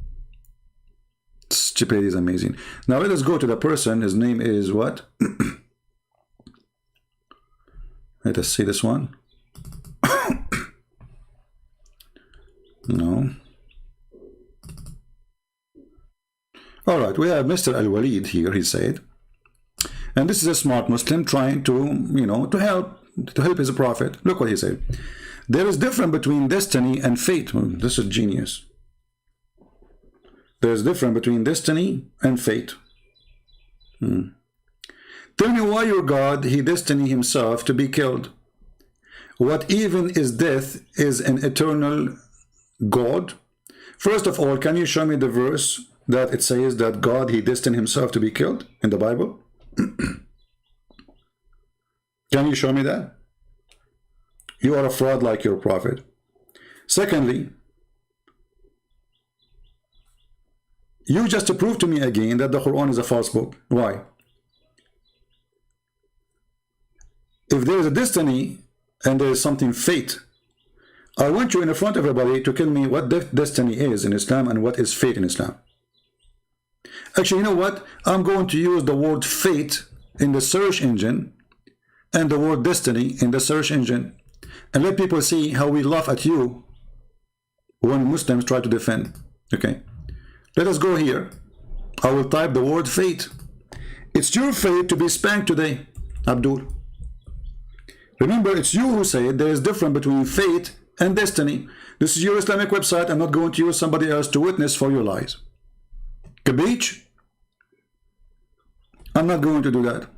Stupidity is amazing. Now let us go to the person. His name is what? Let us see this one. No. All right, we have Mr. Al-Walid here, he said. And this is a smart Muslim trying to, to help his prophet. Look what he said. There is difference between destiny and fate. This is genius. There is difference between destiny and fate. Tell me why your God, he destined himself to be killed. What even is death is an eternal God? First of all, can you show me the verse that it says that God, he destined himself to be killed in the Bible? Can you show me that? You are a fraud like your prophet. Secondly, you just prove to me again that the Quran is a false book. Why? If there is a destiny and there is something fate, I want you in front of everybody to tell me what destiny is in Islam and what is fate in Islam. Actually, you know what? I'm going to use the word fate in the search engine and the word destiny in the search engine, and let people see how we laugh at you when Muslims try to defend. Okay, let us go here. I will type the word fate. It's your fate to be spanked today, Abdul. Remember, it's you who said there is difference between fate and destiny. This is your Islamic website. I'm not going to use somebody else to witness for your lies. Kabich? I'm not going to do that.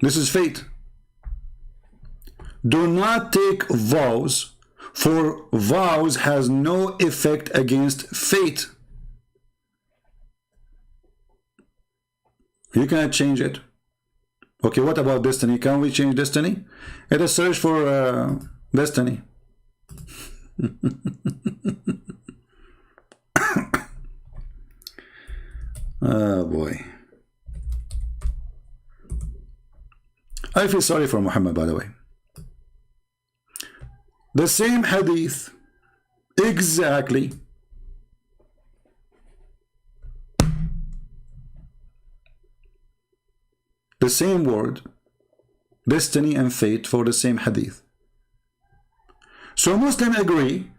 This is fate. Do not take vows, for vows has no effect against fate. You cannot change it. Okay, what about destiny? Can we change destiny? Let us search for destiny. Oh boy. I feel sorry for Muhammad, by the way. The same hadith, exactly. The same word, destiny and fate, for the same hadith. So Muslims agree.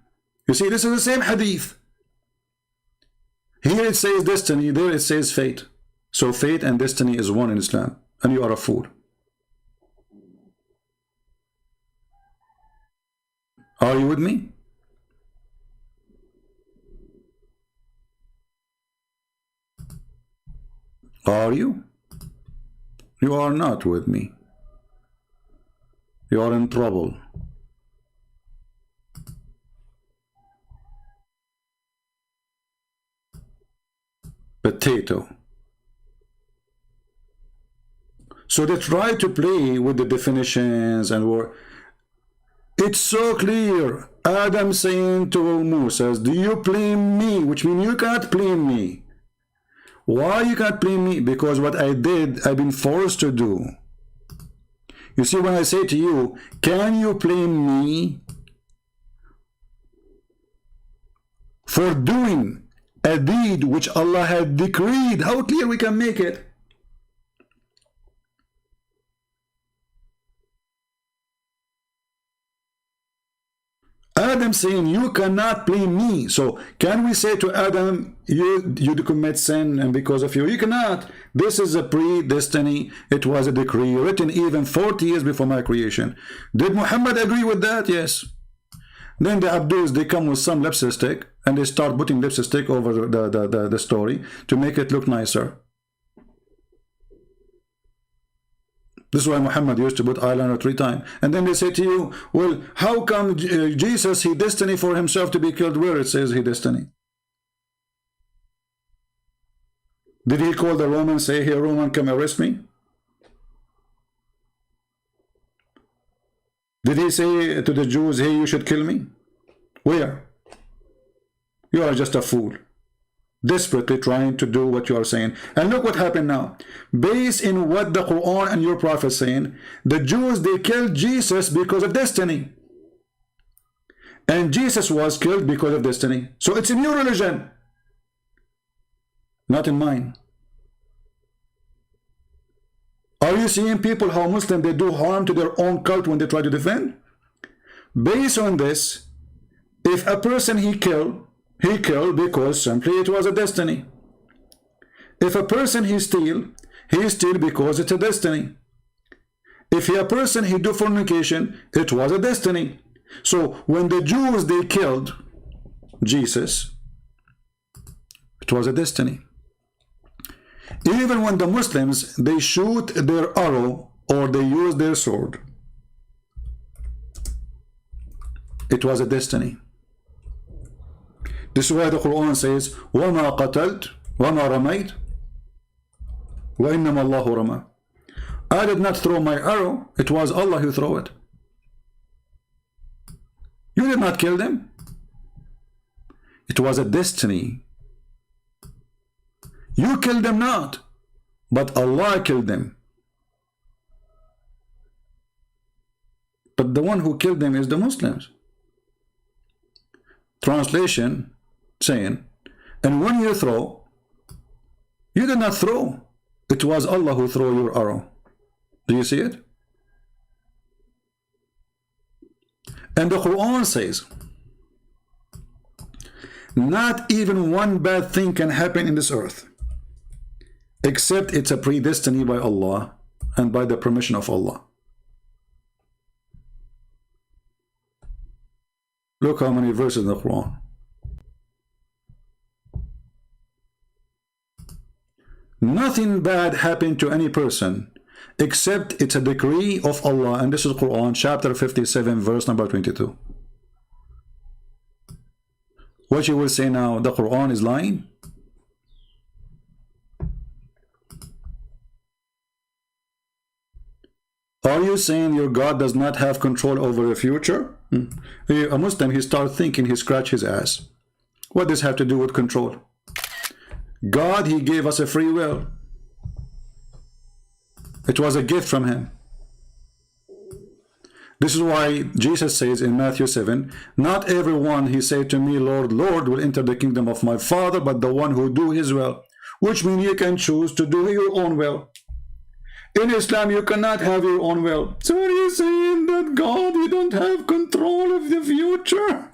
You see, this is the same hadith. Here it says destiny, there it says fate. So fate and destiny is one in Islam, and you are a fool. Are you with me? Are you? You are not with me. You are in trouble. Potato. So they try to play with the definitions and word. It's so clear. Adam saying to Moses, do you blame me? Which means you can't blame me. Why you can't blame me? Because what I did, I've been forced to do. You see, when I say to you, can you blame me for doing a deed which Allah had decreed? How clear we can make it? Adam saying, you cannot blame me. So can we say to Adam, you commit sin and because of you? You cannot. This is a predestiny. It was a decree written even 40 years before my creation. Did Muhammad agree with that? Yes. Then the Abduls, they come with some lipstick and they start putting lipstick over the story to make it look nicer. This is why Muhammad used to put eyeliner 3 times. And then they say to you, well, how come Jesus, he destiny for himself to be killed? Where it says he destiny? Did he call the Roman, say, here, Roman, come arrest me? Did he say to the Jews, hey, you should kill me? Where? You are just a fool. Desperately trying to do what you are saying. And look what happened now. Based in what the Quran and your Prophet saying, the Jews, they killed Jesus because of destiny. And Jesus was killed because of destiny. So it's in your religion, not in mine. Are you seeing people, how Muslims, they do harm to their own cult when they try to defend? Based on this, if a person he killed because simply it was a destiny. If a person he steal because it's a destiny. If a person he do fornication, it was a destiny. So when the Jews, they killed Jesus, it was a destiny. Even when the Muslims, they shoot their arrow or they use their sword, it was a destiny. This is why the Quran says, وَمَا قَتَلْتَ وَمَا رَمَيْتَ وَإِنَّمَا اللَّهُ رَمَى. I did not throw my arrow, it was Allah who threw it. You did not kill them. It was a destiny. You killed them not, but Allah killed them. But the one who killed them is the Muslims. Translation saying, and when you throw, you did not throw. It was Allah who threw your arrow. Do you see it? And the Quran says, not even one bad thing can happen in this earth, except it's a predestiny by Allah and by the permission of Allah. Look how many verses in the Quran. Nothing bad happened to any person except it's a decree of Allah, and this is Quran chapter 57 verse number 22. What you will say now, the Quran is lying? Are you saying your God does not have control over the future? A Muslim, he starts thinking, he scratches his ass. What does this have to do with control? God, he gave us a free will. It was a gift from him. This is why Jesus says in Matthew 7, not everyone, he said to me, Lord, Lord, will enter the kingdom of my Father, but the one who do his will. Which means you can choose to do your own will. In Islam, you cannot have your own will. So are you saying that God, you don't have control of the future?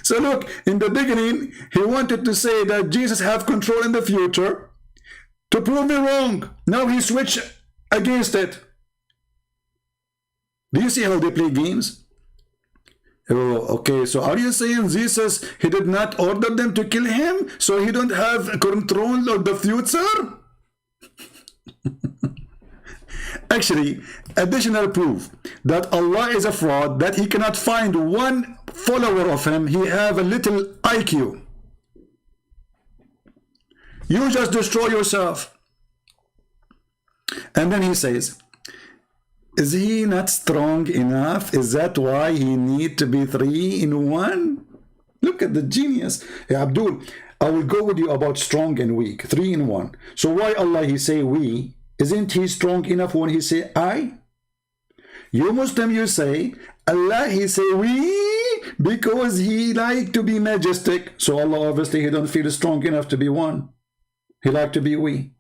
So look, in the beginning, he wanted to say that Jesus have control in the future to prove me wrong. Now he switched against it. Do you see how they play games? Oh, okay, so are you saying Jesus, he did not order them to kill him, so he don't have control of the future? Actually, additional proof that Allah is a fraud, that he cannot find one follower of him, he have a little IQ. You just destroy yourself. And then he says, is he not strong enough? Is that why he need to be 3 in 1? Look at the genius. Hey, Abdul, I will go with you about strong and weak. 3 in 1. So why Allah he say we? Isn't he strong enough when he say I? You Muslim, you say Allah he say we because he like to be majestic. So Allah obviously he don't feel strong enough to be 1. He like to be we.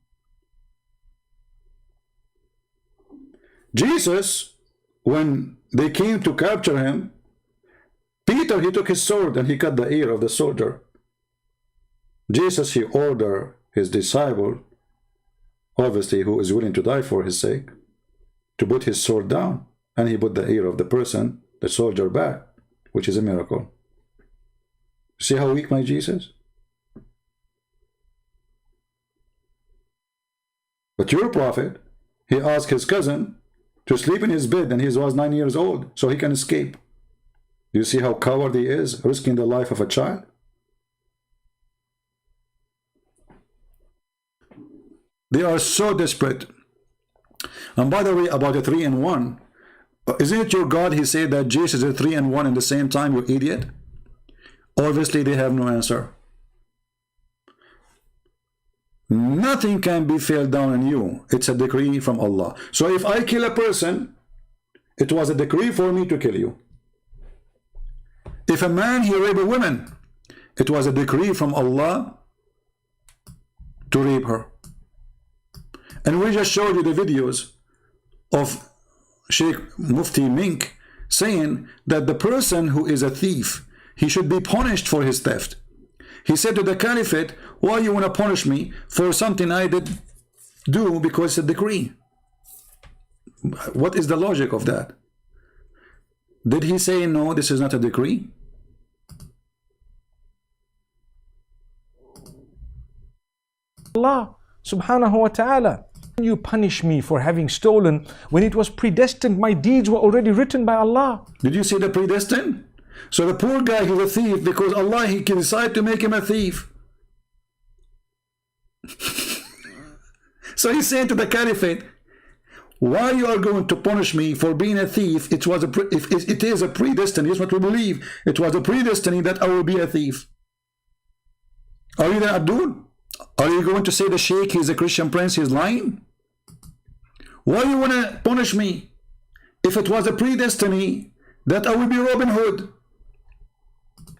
Jesus, when they came to capture him, Peter, he took his sword and he cut the ear of the soldier. Jesus, he ordered his disciple, obviously who is willing to die for his sake, to put his sword down, and he put the ear of the person, the soldier, back, which is a miracle. See how weak my Jesus? But your prophet, he asked his cousin to sleep in his bed, and he was 9 years old, so he can escape. Do you see how coward he is, risking the life of a child? They are so desperate. And by the way, about the 3 in 1, isn't it your God, he said that Jesus is 3 in 1 in the same time, you idiot? Obviously, they have no answer. Nothing can be failed down on you. It's a decree from Allah. So if I kill a person, it was a decree for me to kill you. If a man, he raped a woman, it was a decree from Allah to rape her. And we just showed you the videos of Sheikh Mufti Menk saying that the person who is a thief, he should be punished for his theft. He said to the caliphate, why you want to punish me for something I did do because it's a decree? What is the logic of that? Did he say, no, this is not a decree? Allah subhanahu wa ta'ala, you punish me for having stolen when it was predestined? My deeds were already written by Allah. Did you see the predestined? So the poor guy, he's a thief because Allah, he can decide to make him a thief. So he's saying to the caliphate, Why you are going to punish me for being a thief? It was if it is a predestiny, it's what we believe. It was a predestiny that I will be a thief. Are you there, Abdul? Are you going to say the Sheikh, he's a Christian prince, he's lying? Why you want to punish me if it was a predestiny that I will be Robin Hood?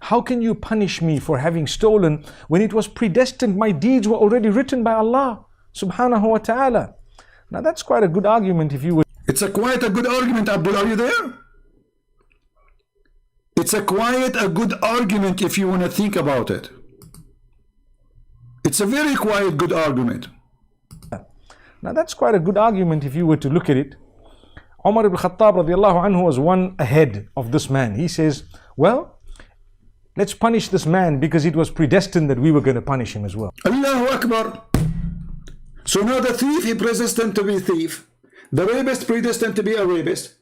How can you punish me for having stolen when it was predestined? My deeds were already written by Allah subhanahu wa ta'ala. Now that's quite a good argument if you would. It's quite a good argument, Abdul. Are you there? It's quite a good argument if you want to think about it. It's a very quiet good argument. Now that's quite a good argument if you were to look at it. Umar ibn Khattab radiallahu anhu was one ahead of this man. He says, well, let's punish this man because it was predestined that we were going to punish him as well. Allahu Akbar. So now the thief is predestined to be a thief. The rapist predestined to be a rapist.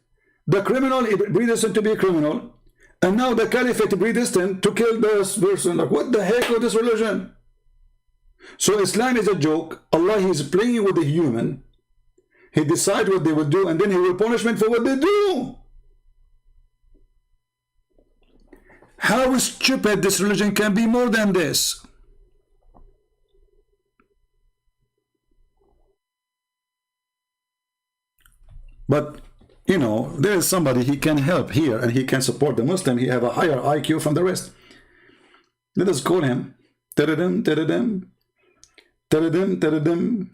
The criminal is predestined to be a criminal. And now the caliphate predestined to kill this person. Like, what the heck with this religion? So Islam is a joke. Allah is playing with the human. He decides what they will do, and then he will punish them for what they do. How stupid this religion can be more than this? But, you know, there is somebody he can help here, and he can support the Muslim. He have a higher IQ from the rest. Let us call him. Taradim, taradim. Taradim, taradim.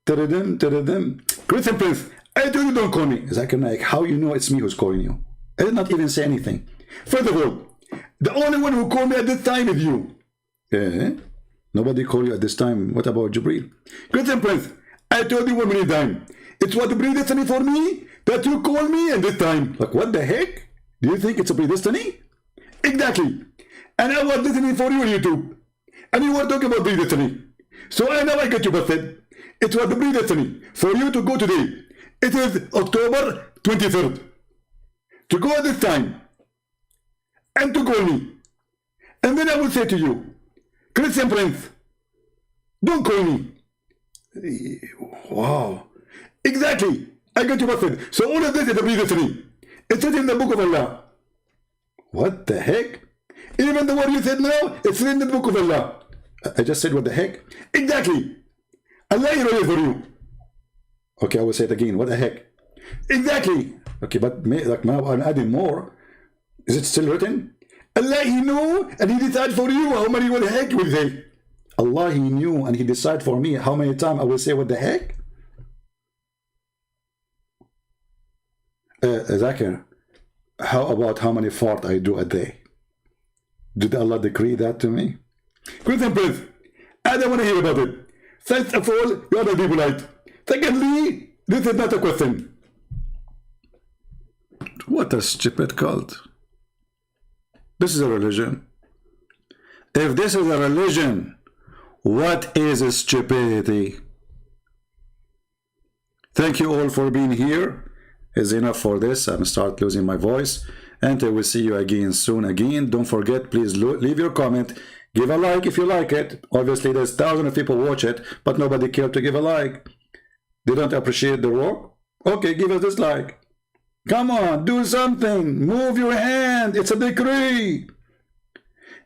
Taradim, taradim. Christian Prince, I told you don't call me. Zakir Naik, how you know it's me who's calling you? I did not even say anything. First of all, the only one who called me at this time is you. Nobody called you at this time. What about Jibreel? Christian Prince, I told you 1 million times. It was the predestiny for me that you call me at this time. Like, what the heck? Do you think it's a predestiny? Exactly. And I was listening for you on YouTube. And you were talking about predestiny. So I know I got you busted. It was the predestiny for you to go today. It is October 23rd. To go at this time. And to call me. And then I will say to you, Christian Prince, don't call me. Wow. Exactly. I got you busted. So all of this is a predestiny. It's in the book of Allah. What the heck? Even the word you said now, it's in the book of Allah. I just said what the heck? Exactly. Allah is ready for you. Okay, I will say it again. What the heck? Exactly. Okay, but like now I'm adding more. Is it still written? Allah, He knew and He decided for you how many what the heck you will say. Allah, He knew and He decided for me how many times I will say what the heck. Zakir, how about how many fart I do a day? Did Allah decree that to me? Christian Prince, I don't want to hear about it. First of all, you are the people right. Secondly, this is not a question. What a stupid cult. This is a religion. If this is a religion, what is stupidity? Thank you all for being here. Is enough for this. I'm start losing my voice, and I will see you again soon. Again, don't forget, please leave your comment, give a like if you like it. Obviously there's thousands of people watch it, but nobody cared to give a like. They don't appreciate the work. Okay, give us a dislike. Come on, do something. Move your hand. It's a decree.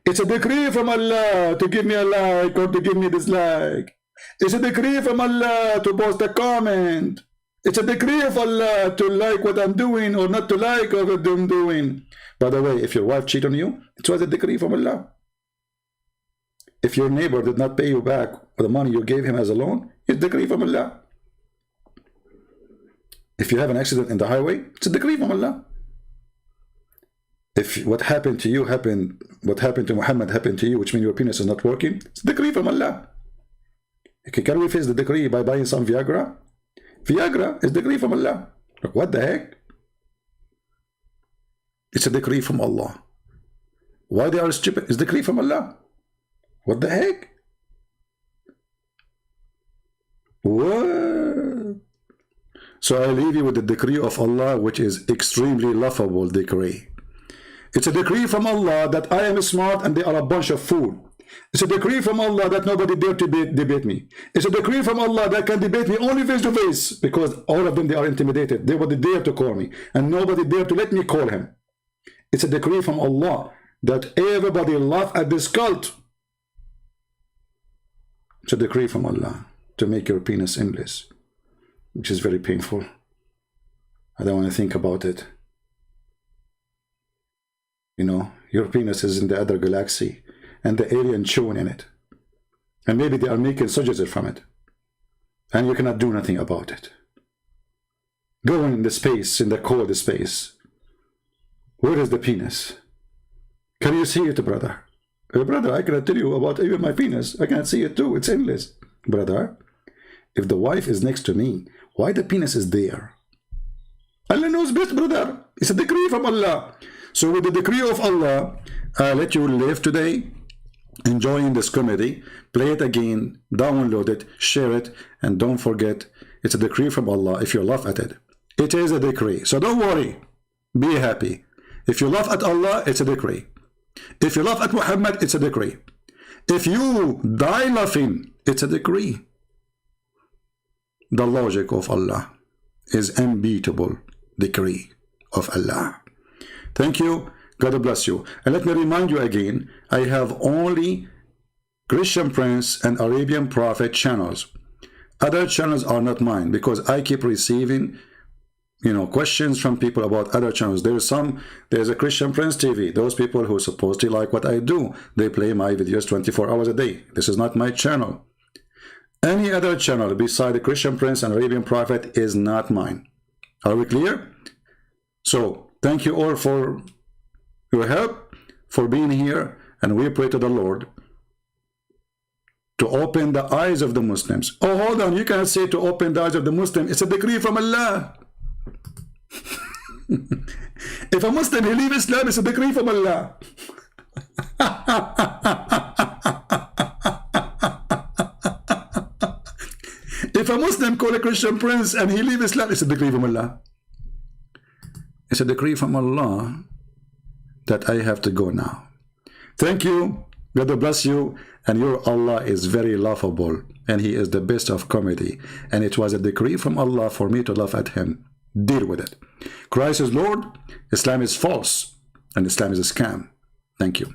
It's a decree from Allah to give me a like or to give me a dislike. It's a decree from Allah to post a comment. It's a decree of Allah to like what I'm doing or not to like what I'm doing. By the way, if your wife cheated on you, it was a decree from Allah. If your neighbor did not pay you back the money you gave him as a loan, it's a decree from Allah. If you have an accident in the highway, it's a decree from Allah. If what happened to you happened, what happened to Muhammad happened to you, which means your penis is not working, it's a decree from Allah. Okay, can we face the decree by buying some Viagra? Viagra is decree from Allah. Look, what the heck? It's a decree from Allah. Why they are stupid? It's a decree from Allah. What the heck? What? So I leave you with the decree of Allah, which is extremely laughable decree. It's a decree from Allah that I am smart and they are a bunch of fool. It's a decree from Allah that nobody dare to debate me. It's a decree from Allah that can debate me only face to face, because all of them, they are intimidated. They would dare to call me, and nobody dare to let me call him. It's a decree from Allah that everybody laugh at this cult. It's a decree from Allah to make your penis endless, which is very painful. I don't want to think about it. You know, your penis is in the other galaxy, and the alien chewing in it. And maybe they are making suggestions from it. And you cannot do nothing about it. Going in the space, in the cold space. Where is the penis? Can you see it, brother? Brother, I cannot tell you about even my penis. I cannot see it too. It's endless. Brother, if the wife is next to me, why the penis is there? Allah knows best, brother. It's a decree from Allah. So with the decree of Allah, I let you live today, enjoying this comedy. Play it again, download it, share it, and don't forget, it's a decree from Allah if you laugh at it. It is a decree. So don't worry. Be happy. If you laugh at Allah, it's a decree. If you laugh at Muhammad, it's a decree. If you die laughing, it's a decree. The logic of Allah is unbeatable decree of Allah. Thank you. God bless you. And let me remind you again, I have only Christian Prince and Arabian Prophet channels. Other channels are not mine, because I keep receiving, you know, questions from people about other channels. There's a Christian Prince TV. Those people who supposed to like what I do, they play my videos 24 hours a day. This is not my channel. Any other channel beside the Christian Prince and Arabian Prophet is not mine. Are we clear? So thank you all for your help, for being here, and we pray to the Lord to open the eyes of the Muslims. Oh, hold on, you can't say to open the eyes of the Muslim. It's a decree from Allah. If a Muslim, he leave Islam, it's a decree from Allah. If a Muslim call a Christian Prince and he leave Islam, it's a decree from Allah. It's a decree from Allah that I have to go now. Thank you. God bless you. And your Allah is very laughable, and he is the best of comedy. And it was a decree from Allah for me to laugh at him. Deal with it. Christ is Lord, Islam is false, and Islam is a scam. Thank you.